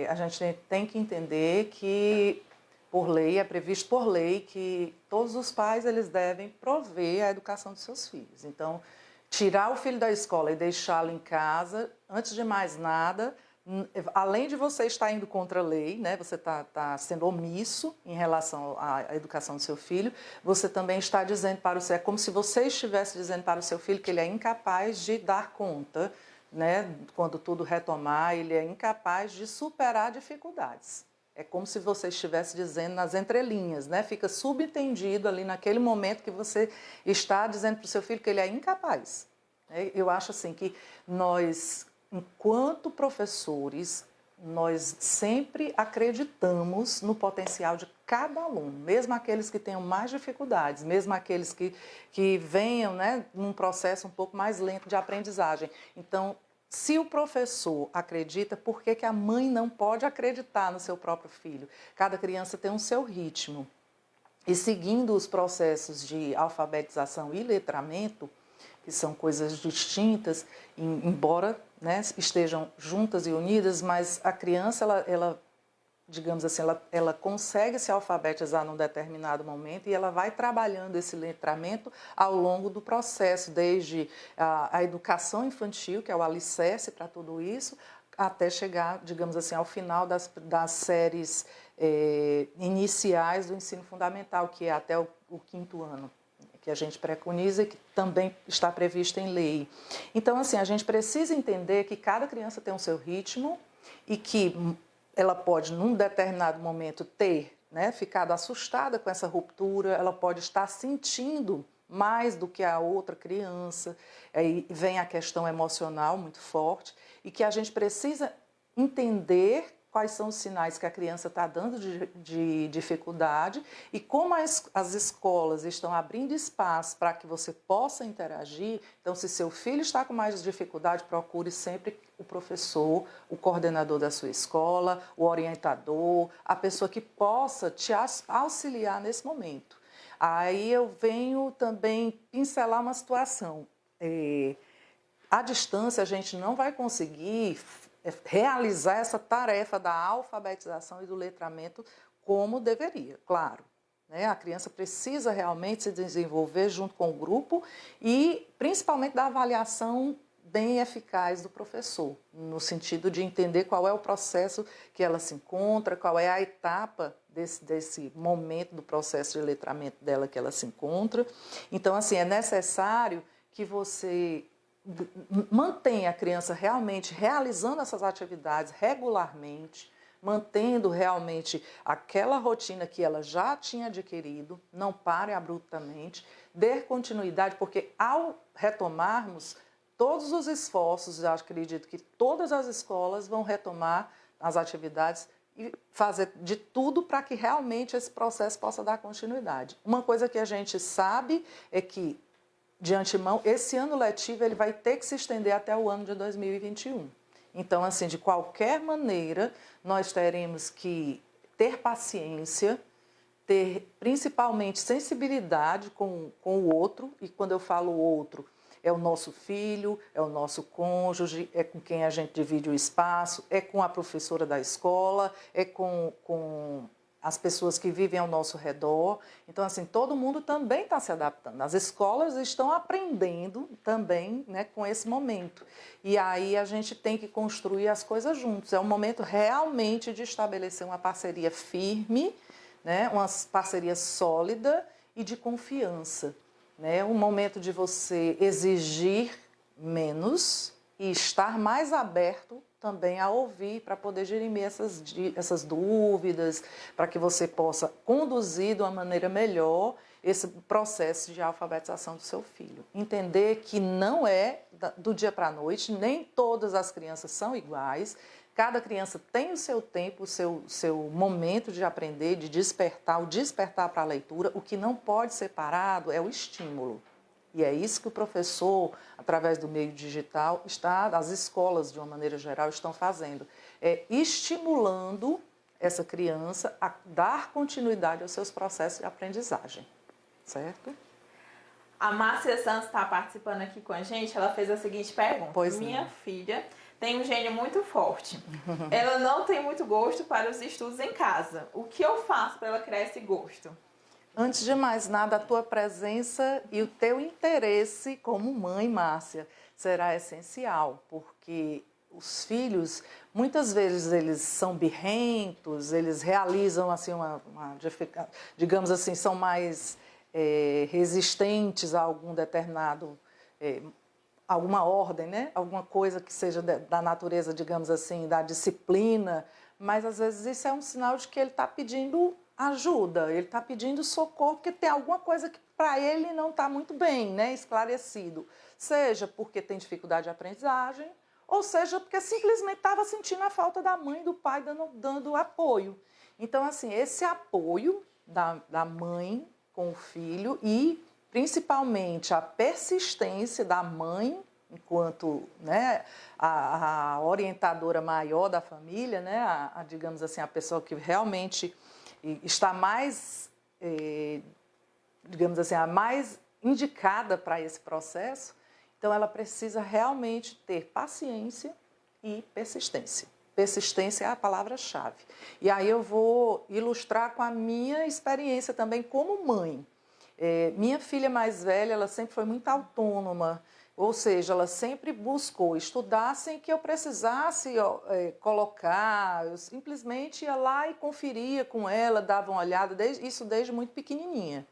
a gente tem que entender que, por lei, é previsto por lei que todos os pais eles devem prover a educação dos seus filhos. Então, tirar o filho da escola e deixá-lo em casa, antes de mais nada, além de você estar indo contra a lei, né, você está sendo omisso em relação à educação do seu filho, você também está dizendo para o seu, é como se você estivesse dizendo para o seu filho que ele é incapaz de dar conta, né, quando tudo retomar, ele é incapaz de superar dificuldades. É como se você estivesse dizendo nas entrelinhas, né? Fica subentendido ali naquele momento que você está dizendo para o seu filho que ele é incapaz. Eu acho assim que nós, enquanto professores, nós sempre acreditamos no potencial de cada aluno, mesmo aqueles que tenham mais dificuldades, mesmo aqueles que venham, né, num processo um pouco mais lento de aprendizagem. Então, se o professor acredita, por que que a mãe não pode acreditar no seu próprio filho? Cada criança tem um seu ritmo. E seguindo os processos de alfabetização e letramento, que são coisas distintas, embora, né, estejam juntas e unidas, mas a criança, ela digamos assim, ela consegue se alfabetizar num determinado momento e ela vai trabalhando esse letramento ao longo do processo, desde a educação infantil, que é o alicerce para tudo isso, até chegar, digamos assim, ao final das séries iniciais do ensino fundamental, que é até o 5º ano, que a gente preconiza e que também está previsto em lei. Então, assim, a gente precisa entender que cada criança tem o seu ritmo e que ela pode, num determinado momento, ter, né, ficado assustada com essa ruptura, ela pode estar sentindo mais do que a outra criança, aí vem a questão emocional muito forte, e que a gente precisa entender quais são os sinais que a criança está dando de dificuldade e como as escolas estão abrindo espaço para que você possa interagir. Então, se seu filho está com mais dificuldade, procure sempre o professor, o coordenador da sua escola, o orientador, a pessoa que possa te auxiliar nesse momento. Aí eu venho também pincelar uma situação. À distância, a gente não vai conseguir realizar essa tarefa da alfabetização e do letramento como deveria, claro. Né? A criança precisa realmente se desenvolver junto com o grupo e principalmente da avaliação bem eficaz do professor, no sentido de entender qual é o processo que ela se encontra, qual é a etapa desse momento do processo de letramento dela que ela se encontra. Então, assim, é necessário que você mantenha a criança realmente realizando essas atividades regularmente, mantendo realmente aquela rotina que ela já tinha adquirido, não pare abruptamente, dê continuidade, porque ao retomarmos todos os esforços, eu acredito que todas as escolas vão retomar as atividades e fazer de tudo para que realmente esse processo possa dar continuidade. Uma coisa que a gente sabe é que, de antemão, esse ano letivo ele vai ter que se estender até o ano de 2021. Então, assim, de qualquer maneira, nós teremos que ter paciência, ter principalmente sensibilidade com o outro, e quando eu falo outro, é o nosso filho, é o nosso cônjuge, é com quem a gente divide o espaço, é com a professora da escola, é com as pessoas que vivem ao nosso redor. Então, assim, todo mundo também está se adaptando. As escolas estão aprendendo também, né, com esse momento. E aí a gente tem que construir as coisas juntos. É um momento realmente de estabelecer uma parceria firme, né, uma parceria sólida e de confiança. Né? Um momento de você exigir menos e estar mais aberto também a ouvir para poder dirimir essas dúvidas, para que você possa conduzir de uma maneira melhor esse processo de alfabetização do seu filho. Entender que não é do dia para a noite, nem todas as crianças são iguais, cada criança tem o seu tempo, o seu momento de aprender, de despertar, o despertar para a leitura. O que não pode ser parado é o estímulo. E é isso que o professor, através do meio digital, as escolas, de uma maneira geral, estão fazendo. É estimulando essa criança a dar continuidade aos seus processos de aprendizagem. Certo? A Márcia Santos está participando aqui com a gente. Ela fez a seguinte pergunta. Pois Minha não. filha tem um gênio muito forte. Ela não tem muito gosto para os estudos em casa. O que eu faço para ela criar esse gosto? Antes de mais nada, a tua presença e o teu interesse como mãe, Márcia, será essencial, porque os filhos, muitas vezes, eles são birrentos, eles realizam, assim, digamos assim, são mais resistentes a algum determinado, alguma ordem, né? Alguma coisa que seja da natureza, digamos assim, da disciplina, mas às vezes isso é um sinal de que ele está pedindo ajuda, ele está pedindo socorro, porque tem alguma coisa que para ele não está muito bem, né, esclarecido. Seja porque tem dificuldade de aprendizagem, ou seja, porque simplesmente estava sentindo a falta da mãe e do pai dando apoio. Então, assim, esse apoio da mãe com o filho e, principalmente, a persistência da mãe, enquanto, né, a orientadora maior da família, né, digamos assim, a pessoa que realmente está mais, digamos assim, a mais indicada para esse processo, então ela precisa realmente ter paciência e persistência. Persistência é a palavra-chave. E aí eu vou ilustrar com a minha experiência também como mãe. Minha filha mais velha, ela sempre foi muito autônoma, ou seja, ela sempre buscou estudar sem que eu precisasse colocar, eu simplesmente ia lá e conferia com ela, dava uma olhada, isso desde muito pequenininha.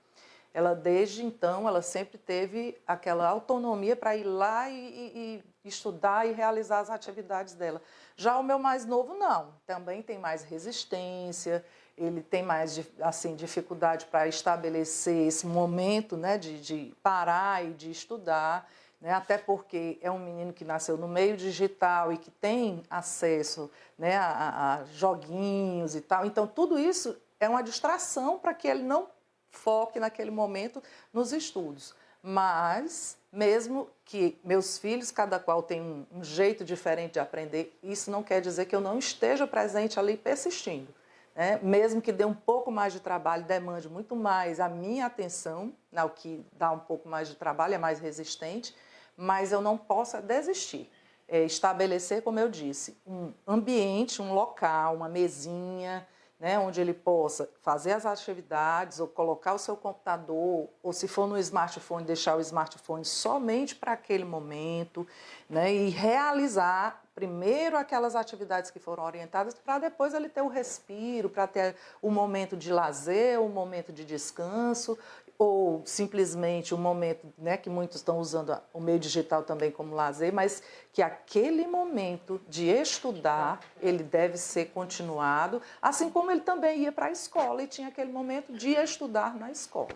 Ela, desde então, ela sempre teve aquela autonomia para ir lá e estudar e realizar as atividades dela. Já o meu mais novo, não. Também tem mais resistência, ele tem mais assim, dificuldade para estabelecer esse momento, né, de parar e de estudar, né, até porque é um menino que nasceu no meio digital e que tem acesso, né, a joguinhos e tal. Então, tudo isso é uma distração para que ele não foque naquele momento nos estudos. Mas, mesmo que meus filhos, cada qual tem um jeito diferente de aprender, isso não quer dizer que eu não esteja presente ali persistindo. Né? Mesmo que dê um pouco mais de trabalho, demande muito mais a minha atenção, o que dá um pouco mais de trabalho, é mais resistente, mas eu não posso desistir. Estabelecer, como eu disse, um ambiente, um local, uma mesinha, né, onde ele possa fazer as atividades ou colocar o seu computador, ou se for no smartphone, deixar o smartphone somente para aquele momento, né, e realizar primeiro aquelas atividades que foram orientadas para depois ele ter o respiro, para ter o momento de lazer, o momento de descanso, ou simplesmente um momento, né, que muitos estão usando o meio digital também como lazer, mas que aquele momento de estudar, ele deve ser continuado, assim como ele também ia para a escola e tinha aquele momento de estudar na escola.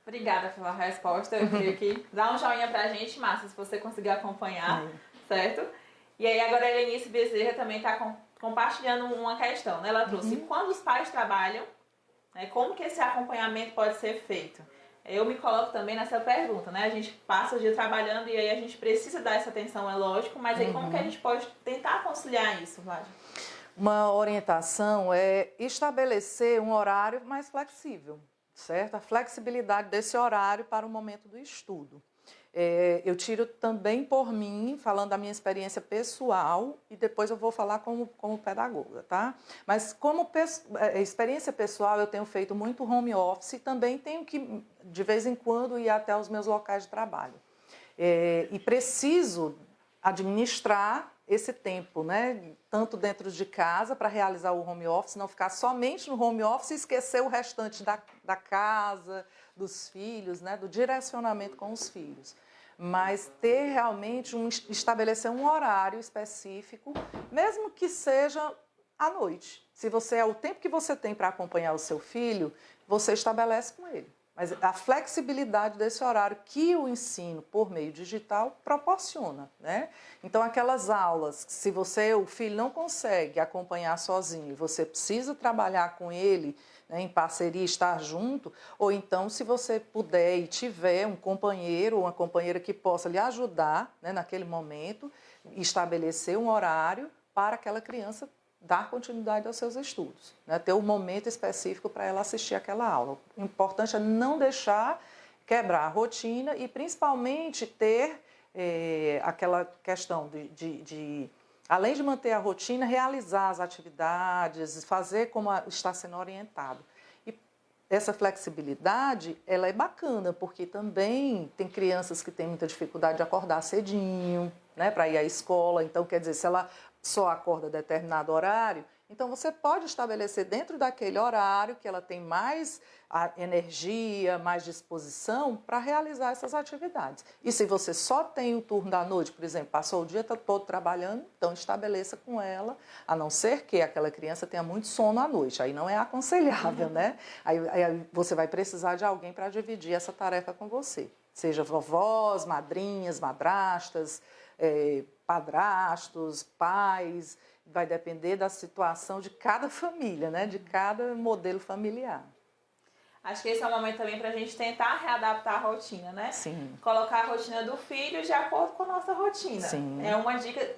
Obrigada pela resposta, eu creio que dá um joinha pra gente, Márcia, se você conseguir acompanhar, certo? E aí agora a Helenice Bezerra também está compartilhando uma questão, né? Ela trouxe, quando os pais trabalham, como que esse acompanhamento pode ser feito? Eu me coloco também nessa pergunta, né? A gente passa o dia trabalhando e aí a gente precisa dar essa atenção, é lógico, mas aí como que a gente pode tentar conciliar isso, Vládia? Uma orientação é estabelecer um horário mais flexível, certo? A flexibilidade desse horário para o momento do estudo. Eu tiro também por mim, falando da minha experiência pessoal, e depois eu vou falar como pedagoga, tá? Mas como experiência pessoal, eu tenho feito muito home office e também tenho que, de vez em quando, ir até os meus locais de trabalho. E preciso administrar esse tempo, né? Tanto dentro de casa para realizar o home office, não ficar somente no home office e esquecer o restante da casa, dos filhos, né? Do direcionamento com os filhos. Mas ter realmente estabelecer um horário específico, mesmo que seja à noite. Se você é o tempo que você tem para acompanhar o seu filho, você estabelece com ele. Mas a flexibilidade desse horário que o ensino por meio digital proporciona, né? Então, aquelas aulas, se o filho não consegue acompanhar sozinho, você precisa trabalhar com ele, né, em parceria, estar junto, ou então, se você puder e tiver um companheiro ou uma companheira que possa lhe ajudar, né, naquele momento, estabelecer um horário para aquela criança dar continuidade aos seus estudos, né? Ter um momento específico para ela assistir aquela aula. O importante é não deixar quebrar a rotina e, principalmente, ter aquela questão de, além de manter a rotina, realizar as atividades, fazer como está sendo orientado. E essa flexibilidade, ela é bacana, porque também tem crianças que têm muita dificuldade de acordar cedinho, né, para ir à escola. Então, quer dizer, se ela só acorda a determinado horário, então você pode estabelecer dentro daquele horário que ela tem mais energia, mais disposição para realizar essas atividades. E se você só tem o turno da noite, por exemplo, passou o dia todo trabalhando, então estabeleça com ela, a não ser que aquela criança tenha muito sono à noite, aí não é aconselhável, né? Aí você vai precisar de alguém para dividir essa tarefa com você, seja vovós, madrinhas, madrastas, padrastos, pais, vai depender da situação de cada família, né? De cada modelo familiar. Acho que esse é o momento também para a gente tentar readaptar a rotina, né? Sim. Colocar a rotina do filho de acordo com a nossa rotina. Sim. É uma dica.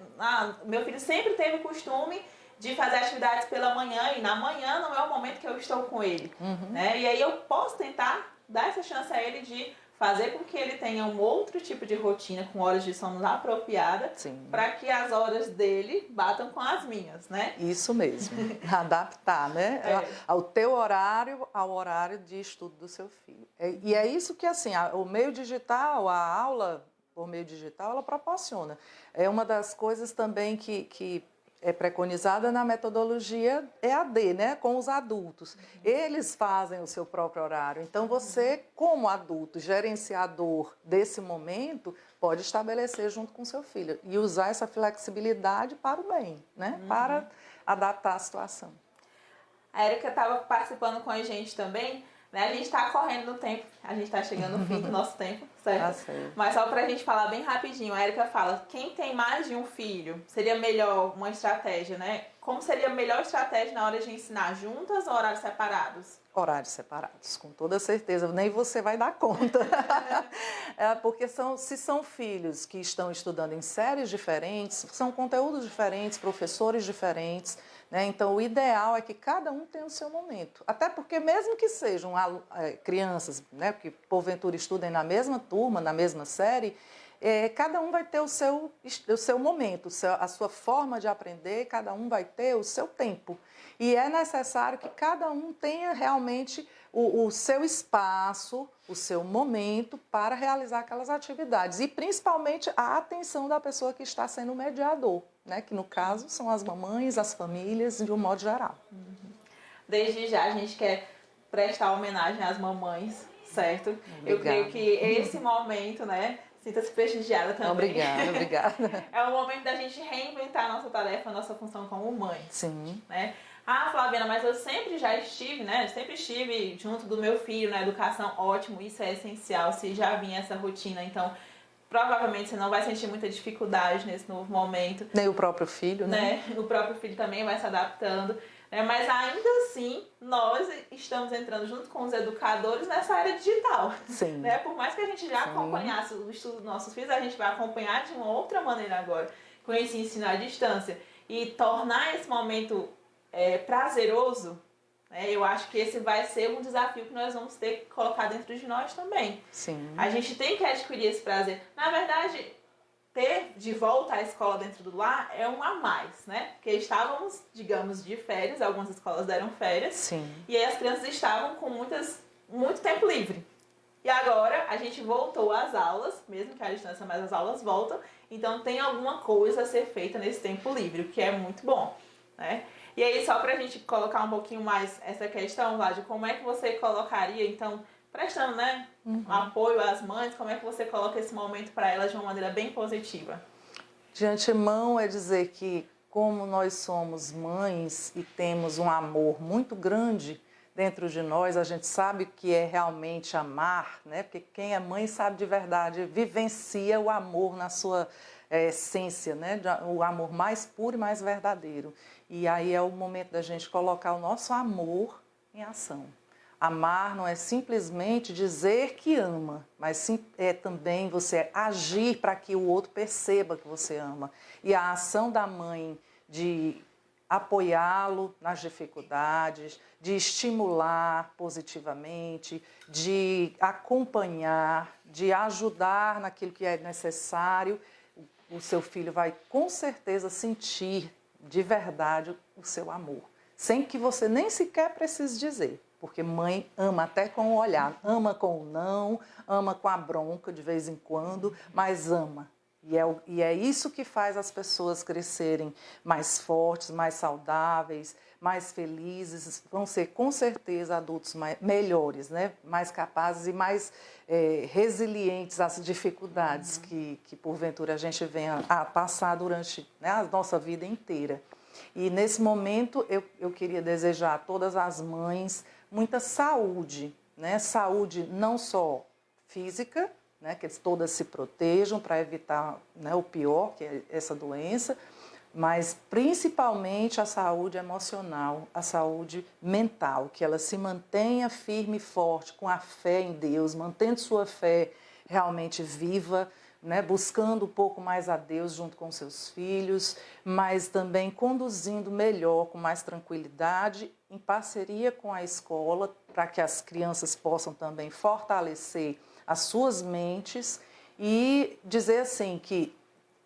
Meu filho sempre teve o costume de fazer atividades pela manhã, e na manhã não é o momento que eu estou com ele. Né? E aí eu posso tentar dar essa chance a ele de fazer com que ele tenha um outro tipo de rotina, com horas de sono apropriada, para que as horas dele batam com as minhas, né? Isso mesmo, adaptar, né? Ao teu horário, ao horário de estudo do seu filho. E é isso que, assim, o meio digital, a aula por meio digital, ela proporciona. É uma das coisas também que é preconizada na metodologia EAD, né, com os adultos. Eles fazem o seu próprio horário. Então, você, como adulto, gerenciador desse momento, pode estabelecer junto com seu filho e usar essa flexibilidade para o bem, né, para adaptar a situação. A Érica estava participando com a gente também, né? A gente está correndo no tempo, a gente está chegando no fim do nosso tempo, certo? Tá certo. Mas só para a gente falar bem rapidinho, a Érica fala, quem tem mais de um filho, seria melhor uma estratégia, né? Como seria a melhor estratégia na hora de ensinar, juntas ou horários separados? Horários separados, com toda certeza, nem você vai dar conta. Porque se são filhos que estão estudando em séries diferentes, são conteúdos diferentes, professores diferentes, né? Então, o ideal é que cada um tenha o seu momento. Até porque, mesmo que sejam crianças, né, que porventura estudem na mesma turma, na mesma série, cada um vai ter o seu momento, a sua forma de aprender, cada um vai ter o seu tempo. E é necessário que cada um tenha realmente o seu espaço, o seu momento para realizar aquelas atividades. E principalmente a atenção da pessoa que está sendo o mediador, né? Que no caso são as mamães, as famílias, de um modo geral. Desde já a gente quer prestar homenagem às mamães, certo? Obrigada. Eu creio que esse momento, né? Sinta-se prestigiada também. Obrigada. É o momento da gente reinventar a nossa tarefa, a nossa função como mãe. Sim. Né? Flaviana, mas eu sempre já estive, né? Sempre estive junto do meu filho na educação, ótimo, isso é essencial, se já vinha essa rotina, então provavelmente você não vai sentir muita dificuldade nesse novo momento. Nem o próprio filho, né? O próprio filho também vai se adaptando. Mas ainda assim, nós estamos entrando junto com os educadores nessa área digital. Sim. Né? Por mais que a gente já acompanhasse o estudo dos nossos filhos, a gente vai acompanhar de uma outra maneira agora, com esse ensino à distância. E tornar esse momento prazeroso, né? Eu acho que esse vai ser um desafio que nós vamos ter que colocar dentro de nós também. Sim. A gente tem que adquirir esse prazer. Na verdade, ter de volta a escola dentro do lar é um a mais, né? Porque estávamos, digamos, de férias, algumas escolas deram férias. Sim. E aí as crianças estavam com muito tempo livre. E agora a gente voltou às aulas, mesmo que à distância, mas as aulas voltam. Então tem alguma coisa a ser feita nesse tempo livre, o que é muito bom, né? E aí, só pra gente colocar um pouquinho mais essa questão, Vládio, como é que você colocaria, então, prestando, né, apoio às mães, como é que você coloca esse momento para elas de uma maneira bem positiva? De antemão é dizer que, como nós somos mães e temos um amor muito grande dentro de nós, a gente sabe o que é realmente amar, né? Porque quem é mãe sabe de verdade, vivencia o amor na sua essência, né? O amor mais puro e mais verdadeiro. E aí é o momento da gente colocar o nosso amor em ação. Amar não é simplesmente dizer que ama, mas sim, é também você agir para que o outro perceba que você ama. E a ação da mãe de apoiá-lo nas dificuldades, de estimular positivamente, de acompanhar, de ajudar naquilo que é necessário, o seu filho vai com certeza sentir de verdade o seu amor, sem que você nem sequer precise dizer. Porque mãe ama até com o olhar, ama com o não, ama com a bronca de vez em quando, mas ama. E é isso que faz as pessoas crescerem mais fortes, mais saudáveis, mais felizes. Vão ser, com certeza, adultos melhores, né? Mais capazes e mais resilientes às dificuldades que porventura, a gente venha a passar durante, né, a nossa vida inteira. E, nesse momento, eu queria desejar a todas as mães muita saúde, né? Saúde não só física, né, que eles todas se protejam para evitar, né, o pior, que é essa doença, mas principalmente a saúde emocional, a saúde mental, que ela se mantenha firme e forte com a fé em Deus, mantendo sua fé realmente viva, né, buscando um pouco mais a Deus junto com seus filhos, mas também conduzindo melhor, com mais tranquilidade, em parceria com a escola, para que as crianças possam também fortalecer as suas mentes e dizer assim que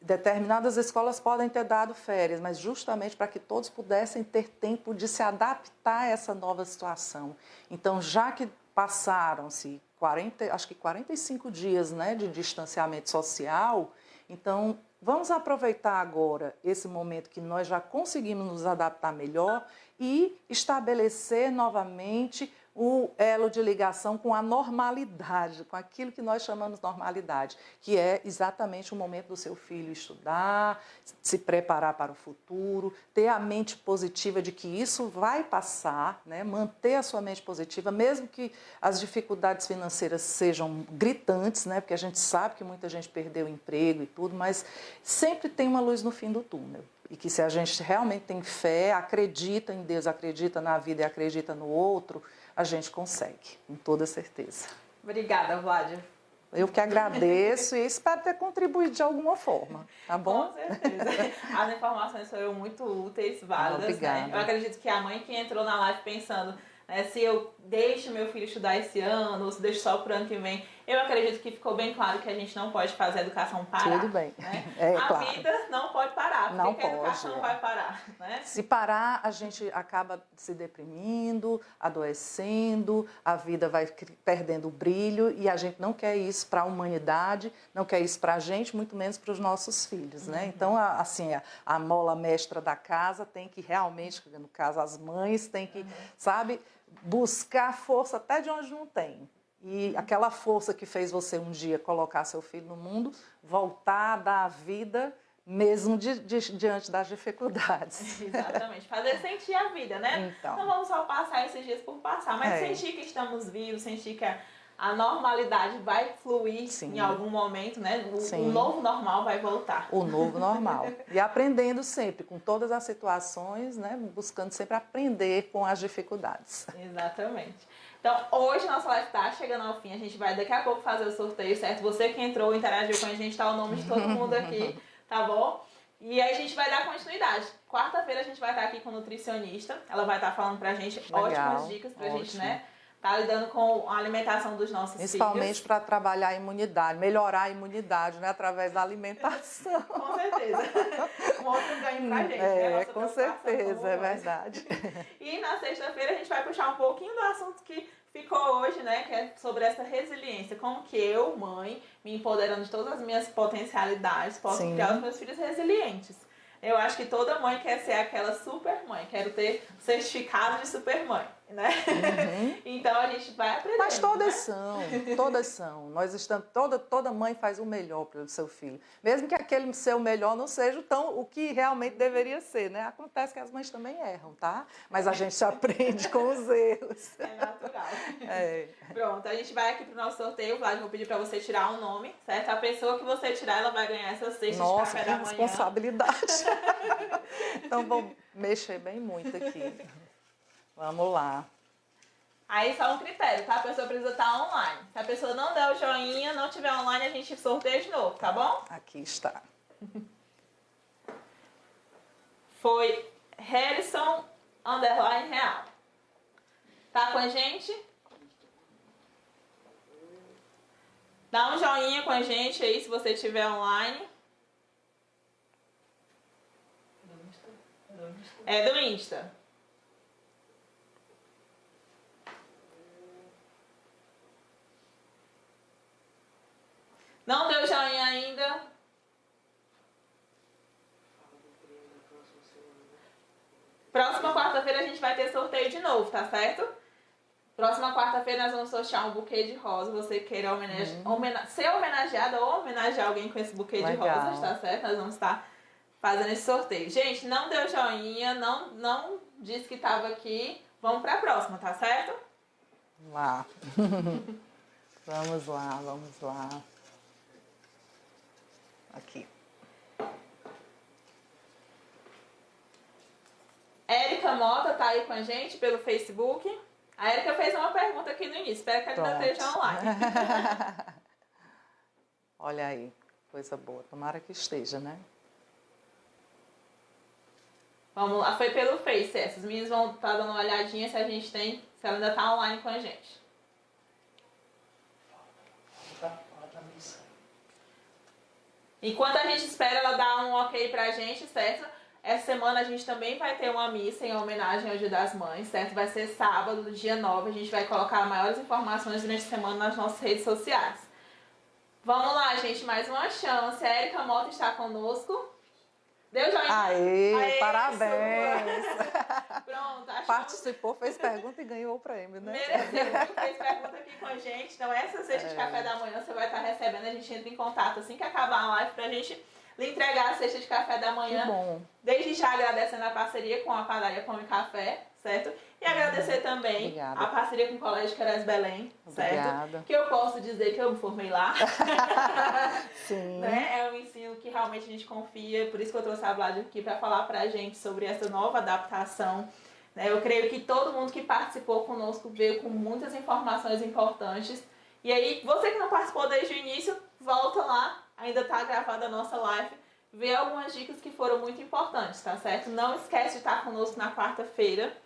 determinadas escolas podem ter dado férias, mas justamente para que todos pudessem ter tempo de se adaptar a essa nova situação. Então, já que passaram-se 45 dias, né, de distanciamento social, então vamos aproveitar agora esse momento que nós já conseguimos nos adaptar melhor e estabelecer novamente o elo de ligação com a normalidade, com aquilo que nós chamamos de normalidade, que é exatamente o momento do seu filho estudar, se preparar para o futuro, ter a mente positiva de que isso vai passar, né? Manter a sua mente positiva, mesmo que as dificuldades financeiras sejam gritantes, né? Porque a gente sabe que muita gente perdeu o emprego e tudo, mas sempre tem uma luz no fim do túnel. E que se a gente realmente tem fé, acredita em Deus, acredita na vida e acredita no outro, a gente consegue, com toda certeza. Obrigada, Vládia. Eu que agradeço e espero ter contribuído de alguma forma, tá bom? Com certeza. As informações foram muito úteis, válidas. Obrigada. Né? Eu acredito que a mãe que entrou na live pensando, né, se eu deixo meu filho estudar esse ano, ou se deixo só pro ano que vem, eu acredito que ficou bem claro que a gente não pode fazer a educação parar. Tudo bem. Né? A claro. Vida não pode parar. Não porque a educação pode, vai parar. Né? Se parar, a gente acaba se deprimindo, adoecendo, a vida vai perdendo o brilho e a gente não quer isso para a humanidade, não quer isso para a gente, muito menos para os nossos filhos, né? Então, assim, a mola mestra da casa tem que realmente, no caso, as mães têm que, sabe, buscar força até de onde não tem. E aquela força que fez você um dia colocar seu filho no mundo, voltar a dar a vida mesmo diante das dificuldades. Exatamente. Fazer sentir a vida, né? Então, não vamos só passar esses dias por passar, mas sentir que estamos vivos, sentir que a normalidade vai fluir em algum momento, né? O novo normal vai voltar. O novo normal. E aprendendo sempre, com todas as situações, né? Buscando sempre aprender com as dificuldades. Exatamente. Então, hoje nossa live está chegando ao fim. A gente vai daqui a pouco fazer o sorteio, certo? Você que entrou, interagiu com a gente, tá o nome de todo mundo aqui, tá bom? E aí a gente vai dar continuidade. Quarta-feira a gente vai estar aqui com nutricionista. Ela vai estar falando pra gente ótimas dicas pra gente, né? Tá lidando com a alimentação dos nossos filhos. Principalmente para trabalhar a imunidade, melhorar a imunidade, né? Através da alimentação. Com certeza. Um outro ganho pra gente, né? Com certeza, é verdade. E na sexta-feira a gente vai puxar um pouquinho do assunto que ficou hoje, né? Que é sobre essa resiliência. Como que eu, mãe, me empoderando de todas as minhas potencialidades, posso criar os meus filhos resilientes. Eu acho que toda mãe quer ser aquela super mãe. Quero ter certificado de super mãe, né? Então a gente vai aprender. Mas todas são. Nós estamos, toda mãe faz o melhor para o seu filho. Mesmo que aquele seu melhor não seja o que realmente deveria ser, né? Acontece que as mães também erram, tá? Mas a gente aprende com os erros. É natural. Pronto, a gente vai aqui pro nosso sorteio. Vlad, vou pedir para você tirar um nome, certo? A pessoa que você tirar, ela vai ganhar essa cesta de café da manhã. Nossa, que responsabilidade. Então, vou mexer bem muito aqui. Vamos lá. Aí só um critério, tá? A pessoa precisa estar online. Se a pessoa não der o joinha, não tiver online, a gente sorteia de novo, tá bom? Aqui está. Foi Harrison_Real. Tá com a gente? Dá um joinha com a gente aí se você estiver online. É do Insta. Não deu joinha ainda? Próxima quarta-feira a gente vai ter sorteio de novo, tá certo? Próxima quarta-feira nós vamos sortear um buquê de rosa. Você queira ser homenageada ou homenagear alguém com esse buquê de rosas, tá certo? Nós vamos estar fazendo esse sorteio. Gente, não deu joinha, não disse que estava aqui. Vamos para a próxima, tá certo? Vamos lá. Vamos lá. Aqui. Érica Mota tá aí com a gente pelo Facebook. A Érica fez uma pergunta aqui no início. Espero que ela ainda esteja online. Olha aí, coisa boa. Tomara que esteja, né? Vamos lá, foi pelo Face essa. Os meninos vão estar dando uma olhadinha se a gente tem, se ela ainda tá online com a gente. Enquanto a gente espera ela dar um ok pra gente, certo? Essa semana a gente também vai ter uma missa em homenagem ao Dia das Mães, certo? Vai ser sábado, dia 9. A gente vai colocar maiores informações durante a semana nas nossas redes sociais. Vamos lá, gente, mais uma chance. A Érica Mota está conosco. Deu joinha? Aê, parabéns! Pronto, Participou, fez pergunta e ganhou o prêmio, né? Mereceu, fez pergunta aqui com a gente. Então, essa cesta de café da manhã você vai estar recebendo. A gente entra em contato assim que acabar a live pra gente lhe entregar a cesta de café da manhã. Que bom. Desde já agradecendo a parceria com a padaria Pão e Café, certo? E agradecer também Obrigada. a parceria com o Colégio Queiroz Belém, certo? Obrigada. Que eu posso dizer que eu me formei lá. Sim. Né? É um ensino que realmente a gente confia, por isso que eu trouxe a Vlad aqui para falar pra gente sobre essa nova adaptação. Né? Eu creio que todo mundo que participou conosco veio com muitas informações importantes. E aí, você que não participou desde o início, volta lá, ainda tá gravada a nossa live, vê algumas dicas que foram muito importantes, tá certo? Não esquece de estar conosco na quarta-feira.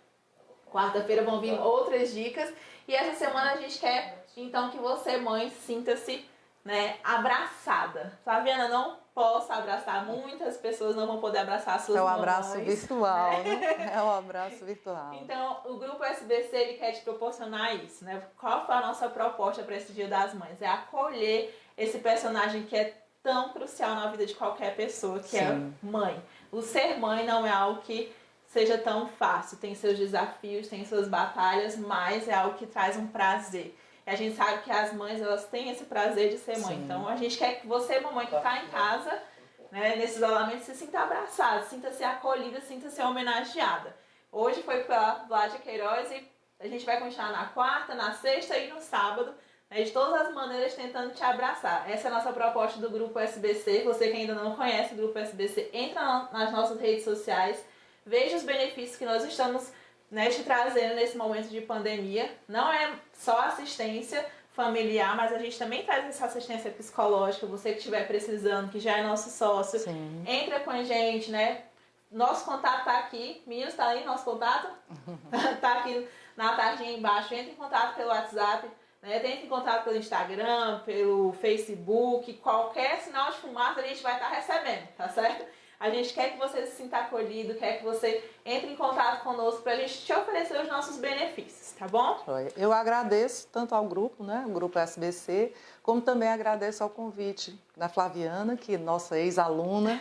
Quarta-feira vão vir outras dicas. E essa semana a gente quer, então, que você, mãe, sinta-se, né, abraçada. Flaviana, não posso abraçar. Muitas pessoas não vão poder abraçar as suas É o mamães, abraço virtual, né? né? É o abraço virtual. Então, o Grupo SBC, ele quer te proporcionar isso, né? Qual foi a nossa proposta para esse Dia das Mães? É acolher esse personagem que é tão crucial na vida de qualquer pessoa, que é mãe. O ser mãe não é algo que seja tão fácil. Tem seus desafios, tem suas batalhas, mas é algo que traz um prazer. E a gente sabe que as mães, elas têm esse prazer de ser mãe. Sim. Então, a gente quer que você, mamãe, que está em casa, né, nesse isolamento, se sinta abraçada, sinta-se acolhida, sinta-se homenageada. Hoje foi pela Vlad Queiroz e a gente vai continuar na quarta, na sexta e no sábado, né, de todas as maneiras tentando te abraçar. Essa é a nossa proposta do Grupo SBC. Você que ainda não conhece o Grupo SBC, entra nas nossas redes sociais, veja os benefícios que nós estamos, né, te trazendo nesse momento de pandemia. Não é só assistência familiar, mas a gente também traz essa assistência psicológica. Você que estiver precisando, que já é nosso sócio, Sim. entra com a gente, né? Nosso contato tá aqui. Meninos, tá aí nosso contato? Tá aqui na tarjinha embaixo. Entra em contato pelo WhatsApp, né? Entra em contato pelo Instagram, pelo Facebook. Qualquer sinal de fumaça a gente vai estar recebendo, tá certo? A gente quer que você se sinta acolhido, quer que você entre em contato conosco para a gente te oferecer os nossos benefícios, tá bom? Eu agradeço tanto ao grupo, né, o Grupo SBC, como também agradeço ao convite da Flaviana, que é nossa ex-aluna,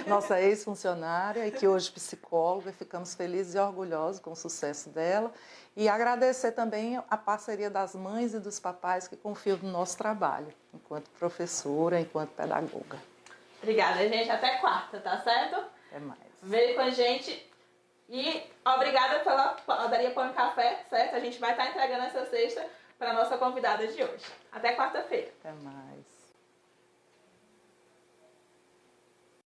nossa ex-funcionária e que hoje é psicóloga. Ficamos felizes e orgulhosos com o sucesso dela. E agradecer também a parceria das mães e dos papais que confiam no nosso trabalho, enquanto professora, enquanto pedagoga. Obrigada, gente. Até quarta, tá certo? Até mais. Veio com a gente. E obrigada pela padaria Pão e Café, certo? A gente vai estar entregando essa cesta para a nossa convidada de hoje. Até quarta-feira. Até mais.